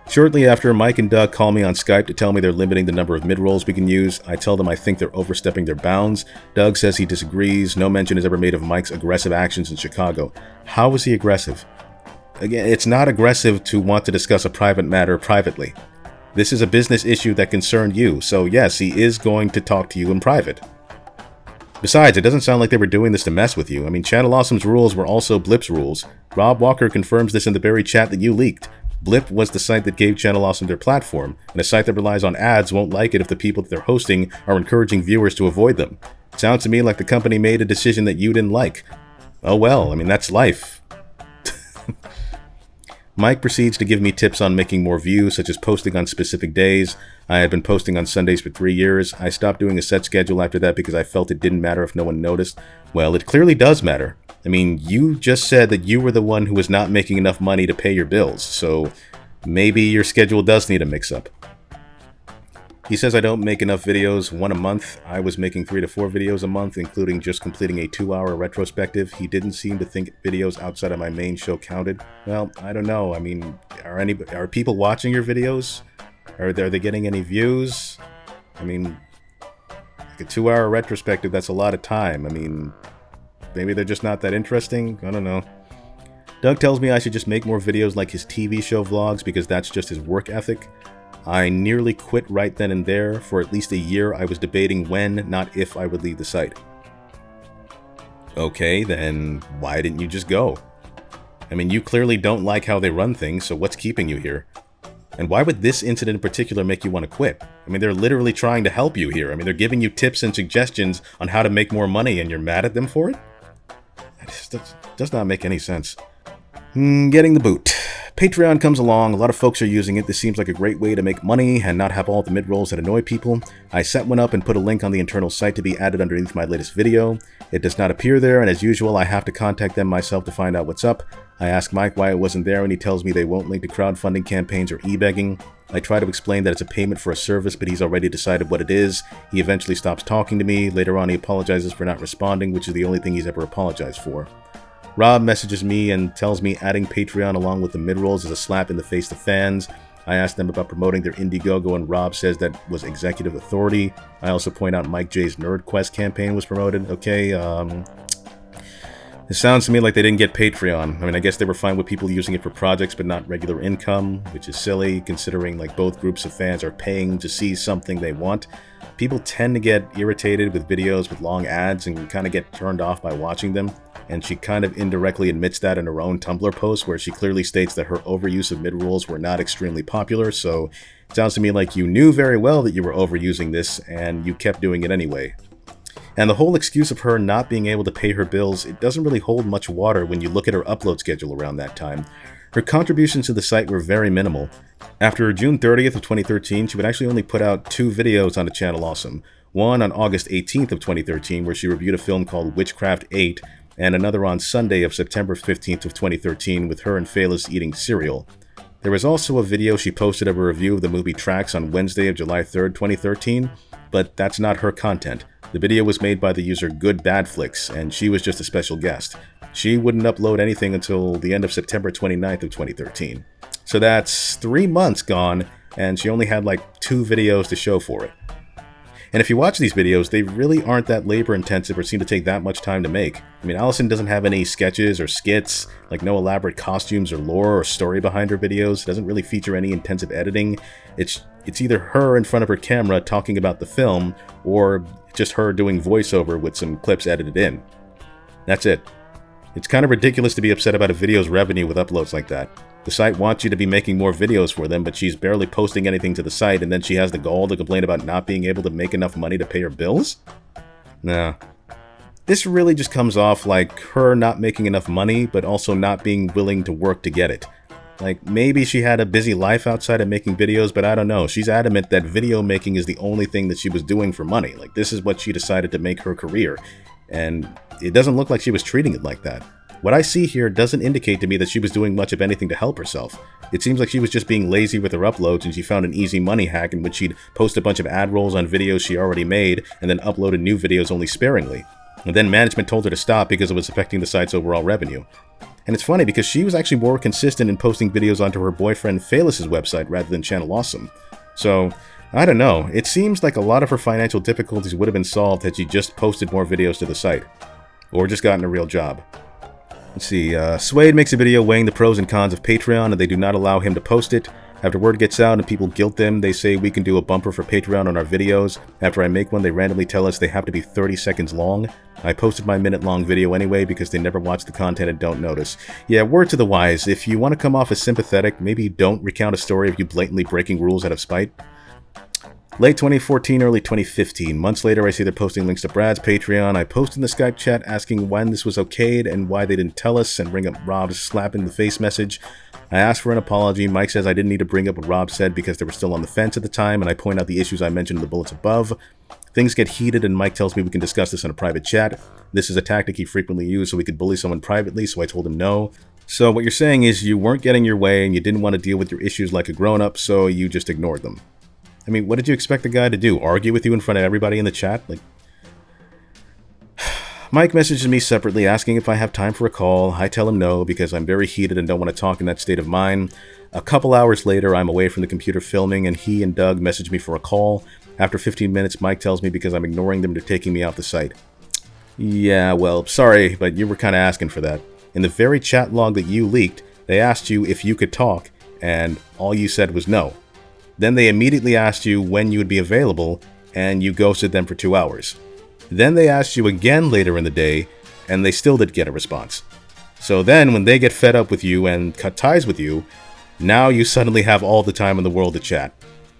Shortly after, Mike and Doug call me on Skype to tell me they're limiting the number of mid-rolls we can use. I tell them I think they're overstepping their bounds. Doug says he disagrees. No mention is ever made of Mike's aggressive actions in Chicago. How was he aggressive? Again, it's not aggressive to want to discuss a private matter privately. This is a business issue that concerned you, so yes, he is going to talk to you in private. Besides, it doesn't sound like they were doing this to mess with you. I mean, Channel Awesome's rules were also Blip's rules. Rob Walker confirms this in the very chat that you leaked. Blip was the site that gave Channel Awesome their platform, and a site that relies on ads won't like it if the people that they're hosting are encouraging viewers to avoid them. Sounds to me like the company made a decision that you didn't like. Oh well, I mean, that's life. Mike proceeds to give me tips on making more views, such as posting on specific days. I had been posting on Sundays for 3 years. I stopped doing a set schedule after that because I felt it didn't matter if no one noticed. Well, it clearly does matter. I mean, you just said that you were the one who was not making enough money to pay your bills, so maybe your schedule does need a mix-up. He says I don't make enough videos, one a month. I was making 3 to 4 videos a month, including just completing a 2-hour retrospective. He didn't seem to think videos outside of my main show counted. Well, I don't know. I mean, are people watching your videos? Are they getting any views? I mean, like a 2-hour retrospective, that's a lot of time. I mean, maybe they're just not that interesting. I don't know. Doug tells me I should just make more videos like his TV show vlogs because that's just his work ethic. I nearly quit right then and there. For at least a year, I was debating when, not if, I would leave the site. Okay, then why didn't you just go? I mean, you clearly don't like how they run things, so what's keeping you here? And why would this incident in particular make you want to quit? I mean, they're literally trying to help you here. I mean, they're giving you tips and suggestions on how to make more money, and you're mad at them for it? That does not make any sense. Getting the boot. Patreon comes along, a lot of folks are using it. This seems like a great way to make money and not have all the mid-rolls that annoy people. I set one up and put a link on the internal site to be added underneath my latest video. It does not appear there, and as usual, I have to contact them myself to find out what's up. I ask Mike why it wasn't there, and he tells me they won't link to crowdfunding campaigns or e-begging. I try to explain that it's a payment for a service, but he's already decided what it is. He eventually stops talking to me. Later on, he apologizes for not responding, which is the only thing he's ever apologized for. Rob messages me and tells me adding Patreon along with the mid-rolls is a slap in the face to fans. I ask them about promoting their Indiegogo, and Rob says that was executive authority. I also point out Mike J's Nerd Quest campaign was promoted. Okay, it sounds to me like they didn't get Patreon. I mean, I guess they were fine with people using it for projects but not regular income, which is silly considering like both groups of fans are paying to see something they want. People tend to get irritated with videos with long ads and kind of get turned off by watching them. And she kind of indirectly admits that in her own Tumblr post, where she clearly states that her overuse of mid-rolls were not extremely popular, so it sounds to me like you knew very well that you were overusing this, and you kept doing it anyway. And the whole excuse of her not being able to pay her bills, it doesn't really hold much water when you look at her upload schedule around that time. Her contributions to the site were very minimal. After June 30th of 2013, she would actually only put out 2 videos on the Channel Awesome. One on August 18th of 2013, where she reviewed a film called Witchcraft 8, and another on Sunday of September 15th of 2013 with her and Phalis eating cereal. There was also a video she posted of a review of the movie Tracks on Wednesday of July 3rd, 2013, but that's not her content. The video was made by the user GoodBadFlix, and she was just a special guest. She wouldn't upload anything until the end of September 29th of 2013. So that's 3 months gone, and she only had like 2 videos to show for it. And if you watch these videos, they really aren't that labor-intensive or seem to take that much time to make. I mean, Allison doesn't have any sketches or skits, like no elaborate costumes or lore or story behind her videos. It doesn't really feature any intensive editing. It's either her in front of her camera talking about the film, or just her doing voiceover with some clips edited in. That's it. It's kind of ridiculous to be upset about a video's revenue with uploads like that. The site wants you to be making more videos for them, but she's barely posting anything to the site, and then she has the gall to complain about not being able to make enough money to pay her bills? Nah. This really just comes off like her not making enough money, but also not being willing to work to get it. Like, maybe she had a busy life outside of making videos, but I don't know. She's adamant that video making is the only thing that she was doing for money. Like, this is what she decided to make her career. And it doesn't look like she was treating it like that. What I see here doesn't indicate to me that she was doing much of anything to help herself. It seems like she was just being lazy with her uploads, and she found an easy money hack in which she'd post a bunch of ad rolls on videos she already made, and then uploaded new videos only sparingly. And then management told her to stop because it was affecting the site's overall revenue. And it's funny because she was actually more consistent in posting videos onto her boyfriend Phaelis' website rather than Channel Awesome. So, I don't know, it seems like a lot of her financial difficulties would have been solved had she just posted more videos to the site. Or just gotten a real job. Let's see, Suede makes a video weighing the pros and cons of Patreon, and they do not allow him to post it. After word gets out and people guilt them, they say we can do a bumper for Patreon on our videos. After I make one, they randomly tell us they have to be 30 seconds long. I posted my minute-long video anyway because they never watch the content and don't notice. Yeah, word to the wise, if you want to come off as sympathetic, maybe don't recount a story of you blatantly breaking rules out of spite. Late 2014, early 2015. Months later, I see they're posting links to Brad's Patreon. I post in the Skype chat asking when this was okayed and why they didn't tell us, and bring up Rob's slap-in-the-face message. I asked for an apology. Mike says I didn't need to bring up what Rob said because they were still on the fence at the time, and I point out the issues I mentioned in the bullets above. Things get heated, and Mike tells me we can discuss this in a private chat. This is a tactic he frequently used so we could bully someone privately, so I told him no. So what you're saying is you weren't getting your way and you didn't want to deal with your issues like a grown-up, so you just ignored them. I mean, what did you expect the guy to do? Argue with you in front of everybody in the chat? Like, Mike messages me separately asking if I have time for a call. I tell him no because I'm very heated and don't want to talk in that state of mind. A couple hours later, I'm away from the computer filming, and he and Doug message me for a call. After 15 minutes, Mike tells me because I'm ignoring them, they're taking me off the site. Yeah, well, sorry, but you were kind of asking for that. In the very chat log that you leaked, they asked you if you could talk, and all you said was no. Then they immediately asked you when you would be available, and you ghosted them for 2 hours. Then they asked you again later in the day, and they still didn't get a response. So then, when they get fed up with you and cut ties with you, now you suddenly have all the time in the world to chat.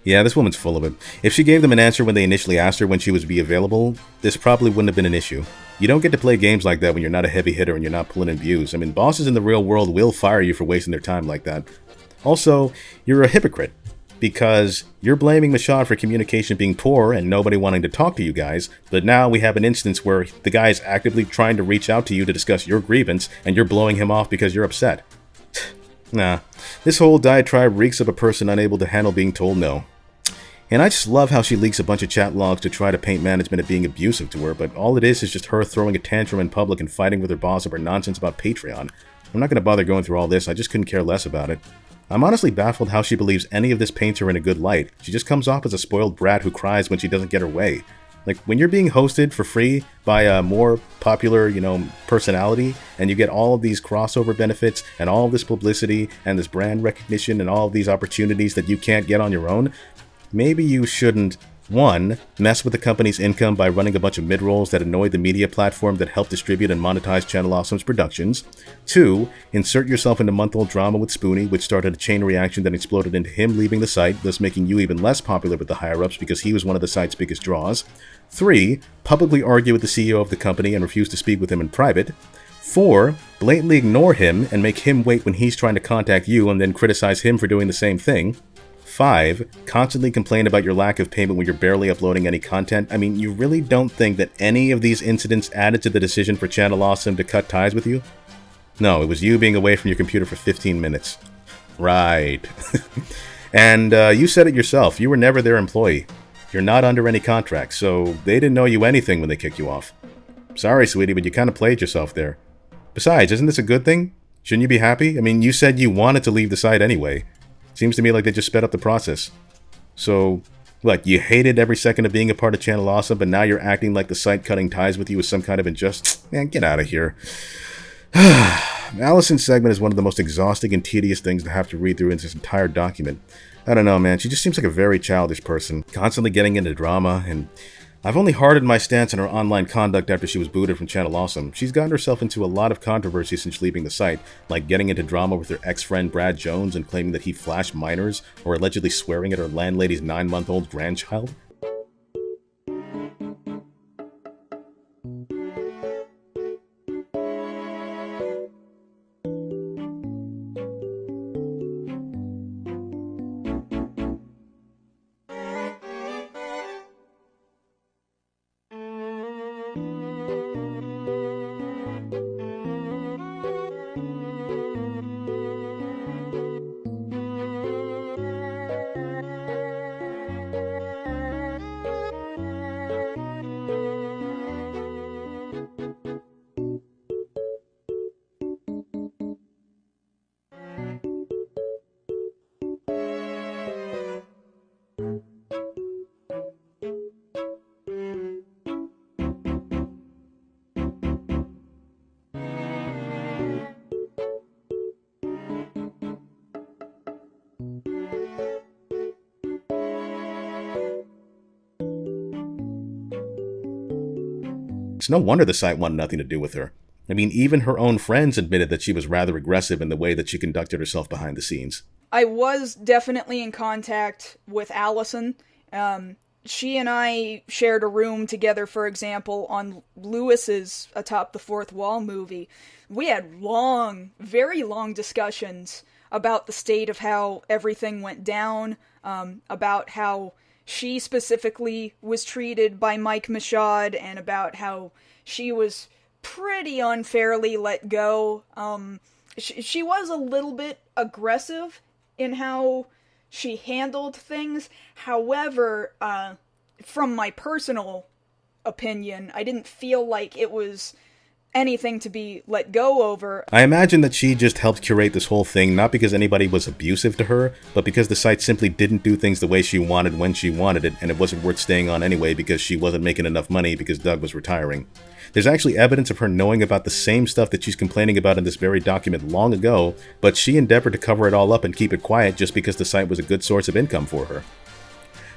Yeah, this woman's full of it. If she gave them an answer when they initially asked her when she would be available, this probably wouldn't have been an issue. You don't get to play games like that when you're not a heavy hitter and you're not pulling in views. I mean, bosses in the real world will fire you for wasting their time like that. Also, you're a hypocrite. Because you're blaming Mashad for communication being poor and nobody wanting to talk to you guys, but now we have an instance where the guy is actively trying to reach out to you to discuss your grievance, and you're blowing him off because you're upset. Nah, this whole diatribe reeks of a person unable to handle being told no. And I just love how she leaks a bunch of chat logs to try to paint management as being abusive to her, but all it is just her throwing a tantrum in public and fighting with her boss over nonsense about Patreon. I'm not going to bother going through all this, I just couldn't care less about it. I'm honestly baffled how she believes any of this paints her in a good light. She just comes off as a spoiled brat who cries when she doesn't get her way. Like, when you're being hosted for free by a more popular, personality, and you get all of these crossover benefits, and all of this publicity, and this brand recognition, and all of these opportunities that you can't get on your own, maybe you shouldn't, 1. Mess with the company's income by running a bunch of mid-rolls that annoy the media platform that help distribute and monetize Channel Awesome's productions. 2. Insert yourself into month-old drama with Spoony, which started a chain reaction that exploded into him leaving the site, thus making you even less popular with the higher-ups because he was one of the site's biggest draws. 3. Publicly argue with the CEO of the company and refuse to speak with him in private. 4. Blatantly ignore him and make him wait when he's trying to contact you and then criticize him for doing the same thing. 5. Constantly complain about your lack of payment when you're barely uploading any content. I mean, you really don't think that any of these incidents added to the decision for Channel Awesome to cut ties with you? No, it was you being away from your computer for 15 minutes. Right. And you said it yourself, you were never their employee. You're not under any contract, so they didn't know you anything when they kicked you off. Sorry, sweetie, but you kind of played yourself there. Besides, isn't this a good thing? Shouldn't you be happy? I mean, you said you wanted to leave the site anyway. Seems to me like they just sped up the process. So, what, you hated every second of being a part of Channel Awesome, but now you're acting like the site cutting ties with you is some kind of injustice? Man, get out of here. Allison's segment is one of the most exhausting and tedious things to have to read through in this entire document. I don't know, man. She just seems like a very childish person, constantly getting into drama, and I've only hardened my stance on her online conduct after she was booted from Channel Awesome. She's gotten herself into a lot of controversy since leaving the site, like getting into drama with her ex-friend Brad Jones and claiming that he flashed minors, or allegedly swearing at her landlady's 9-month-old grandchild. It's no wonder the site wanted nothing to do with her. I mean, even her own friends admitted that she was rather aggressive in the way that she conducted herself behind the scenes. I was definitely in contact with Allison. She and I shared a room together, for example, on Lewis's Atop the Fourth Wall movie. We had long, very long discussions about the state of how everything went down, about how she specifically was treated by Mike Michaud, and about how she was pretty unfairly let go. She was a little bit aggressive in how she handled things. However, from my personal opinion, I didn't feel like it was anything to be let go over. I imagine that she just helped curate this whole thing, not because anybody was abusive to her, but because the site simply didn't do things the way she wanted when she wanted it, and it wasn't worth staying on anyway because she wasn't making enough money because Doug was retiring. There's actually evidence of her knowing about the same stuff that she's complaining about in this very document long ago, but she endeavored to cover it all up and keep it quiet just because the site was a good source of income for her.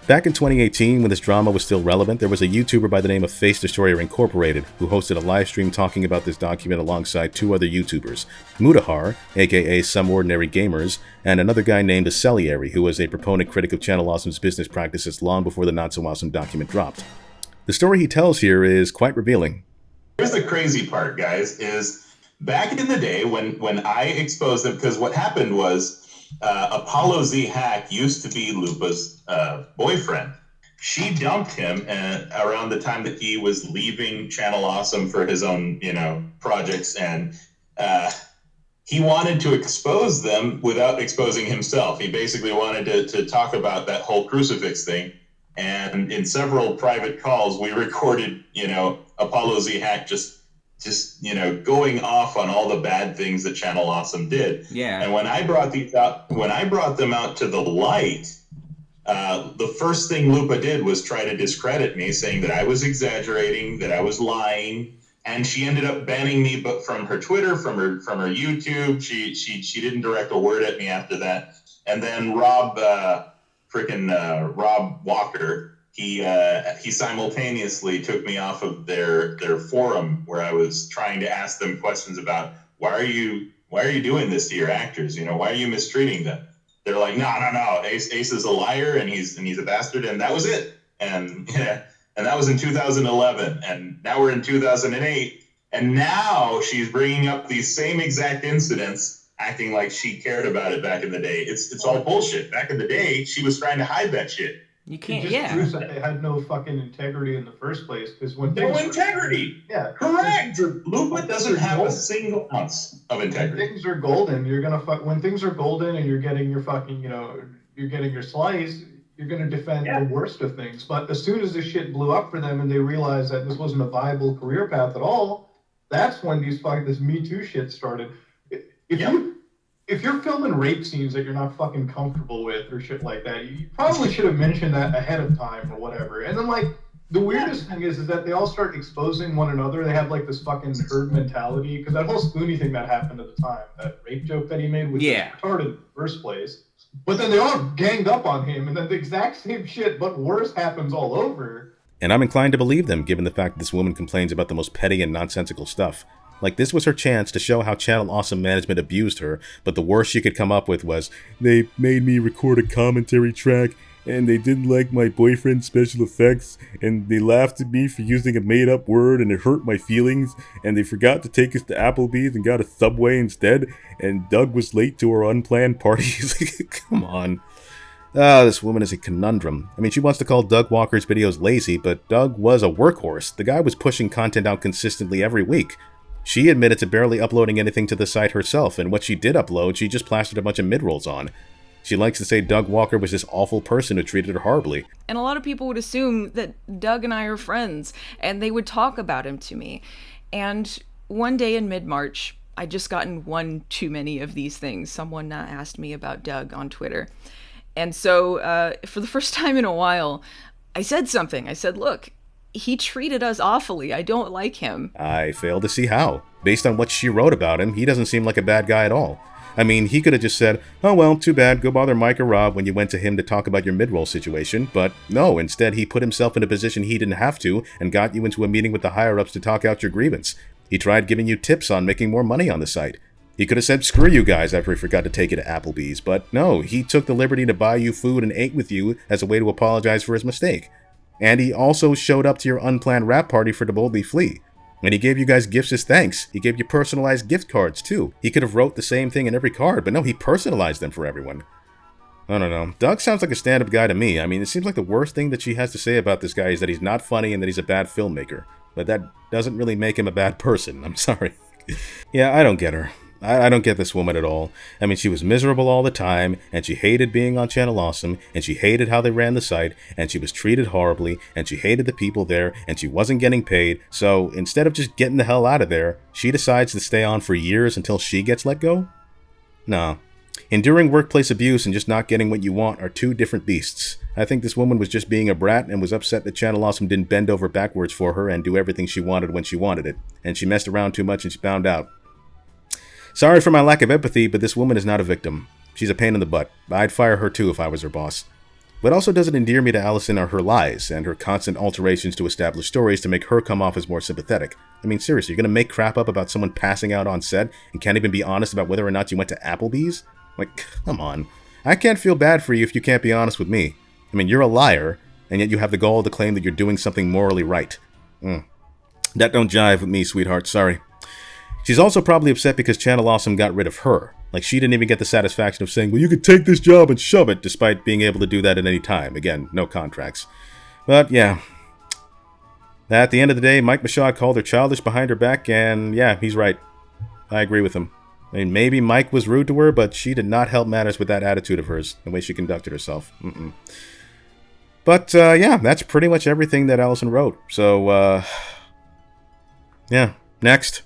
Back in 2018, when this drama was still relevant, there was a YouTuber by the name of Face Destroyer Incorporated who hosted a live stream talking about this document alongside two other YouTubers, Mutahar, aka Some Ordinary Gamers, and another guy named Aceliary, who was a proponent critic of Channel Awesome's business practices long before the Not So Awesome document dropped. The story he tells here is quite revealing. Here's the crazy part, guys, is back in the day when I exposed them, because what happened was Apollo Z Hack used to be Lupa's boyfriend. She dumped him around the time that he was leaving Channel Awesome for his own, projects, and he wanted to expose them without exposing himself. He basically wanted to talk about that whole crucifix thing. And in several private calls, we recorded, Apollo Z Hack just going off on all the bad things that Channel Awesome did. Yeah. And when I brought them out to the light, the first thing Lupa did was try to discredit me, saying that I was exaggerating, that I was lying, and she ended up banning me, but from her Twitter, from her YouTube. She didn't direct a word at me after that. And then Rob Walker, he simultaneously took me off of their forum where I was trying to ask them questions about why are you doing this to your actors? Why are you mistreating them? They're like, no, Ace is a liar and he's a bastard, and that was it. And that was in 2011, and now we're in 2008, and now she's bringing up these same exact incidents, acting like she cared about it back in the day. It's all bullshit. Back in the day, she was trying to hide that shit. You can't, it just proves that they had no fucking integrity in the first place. Because when integrity. Yeah, correct. Lupa doesn't have a single ounce of integrity. When things are golden, you're gonna when things are golden and you're getting your fucking, you're getting your slice. You're gonna defend the worst of things. But as soon as this shit blew up for them and they realized that this wasn't a viable career path at all, that's when this Me Too shit started. If you're filming rape scenes that you're not fucking comfortable with or shit like that, you probably should have mentioned that ahead of time or whatever. And then, the weirdest thing is that they all start exposing one another. They have, this fucking herd mentality. Because that whole Spoony thing that happened at the time, that rape joke that he made was retarded in the first place. But then they all ganged up on him, and then the exact same shit, but worse, happens all over. And I'm inclined to believe them, given the fact that this woman complains about the most petty and nonsensical stuff. Like, this was her chance to show how Channel Awesome management abused her, but the worst she could come up with was, they made me record a commentary track, and they didn't like my boyfriend's special effects, and they laughed at me for using a made-up word, and it hurt my feelings, and they forgot to take us to Applebee's and got a Subway instead, and Doug was late to our unplanned parties. Come on. This woman is a conundrum. I mean, she wants to call Doug Walker's videos lazy, but Doug was a workhorse. The guy was pushing content out consistently every week. She admitted to barely uploading anything to the site herself, and what she did upload, she just plastered a bunch of mid-rolls on. She likes to say Doug Walker was this awful person who treated her horribly. And a lot of people would assume that Doug and I are friends, and they would talk about him to me. And one day in mid-March, I'd just gotten one too many of these things. Someone asked me about Doug on Twitter. And so, for the first time in a while, I said something. I said, look, he treated us awfully. I don't like him. I fail to see how. Based on what she wrote about him, he doesn't seem like a bad guy at all. I mean, he could have just said, oh well, too bad, go bother Mike or Rob when you went to him to talk about your mid-roll situation, but no, instead he put himself in a position he didn't have to and got you into a meeting with the higher-ups to talk out your grievance. He tried giving you tips on making more money on the site. He could have said screw you guys after he forgot to take you to Applebee's, but no, he took the liberty to buy you food and ate with you as a way to apologize for his mistake. And he also showed up to your unplanned rap party for the Boldly Flea. And he gave you guys gifts as thanks. He gave you personalized gift cards, too. He could have wrote the same thing in every card, but no, he personalized them for everyone. I don't know. Doug sounds like a stand-up guy to me. I mean, it seems like the worst thing that she has to say about this guy is that he's not funny and that he's a bad filmmaker. But that doesn't really make him a bad person. I'm sorry. Yeah, I don't get her. I don't get this woman at all. I mean, she was miserable all the time, and she hated being on Channel Awesome, and she hated how they ran the site, and she was treated horribly, and she hated the people there, and she wasn't getting paid, so instead of just getting the hell out of there, she decides to stay on for years until she gets let go? No. Enduring workplace abuse and just not getting what you want are two different beasts. I think this woman was just being a brat and was upset that Channel Awesome didn't bend over backwards for her and do everything she wanted when she wanted it, and she messed around too much and she found out. Sorry for my lack of empathy, but this woman is not a victim. She's a pain in the butt. I'd fire her too if I was her boss. What also doesn't endear me to Allison are her lies and her constant alterations to establish stories to make her come off as more sympathetic. I mean, seriously, you're gonna make crap up about someone passing out on set and can't even be honest about whether or not you went to Applebee's? Like, come on. I can't feel bad for you if you can't be honest with me. I mean, you're a liar, and yet you have the gall to claim that you're doing something morally right. That don't jive with me, sweetheart, sorry. She's also probably upset because Channel Awesome got rid of her. Like, she didn't even get the satisfaction of saying, well, you could take this job and shove it, despite being able to do that at any time. Again, no contracts. But, yeah. At the end of the day, Mike Michaud called her childish behind her back, and yeah, he's right. I agree with him. I mean, maybe Mike was rude to her, but she did not help matters with that attitude of hers, the way she conducted herself. But, yeah, that's pretty much everything that Allison wrote. So, yeah, next.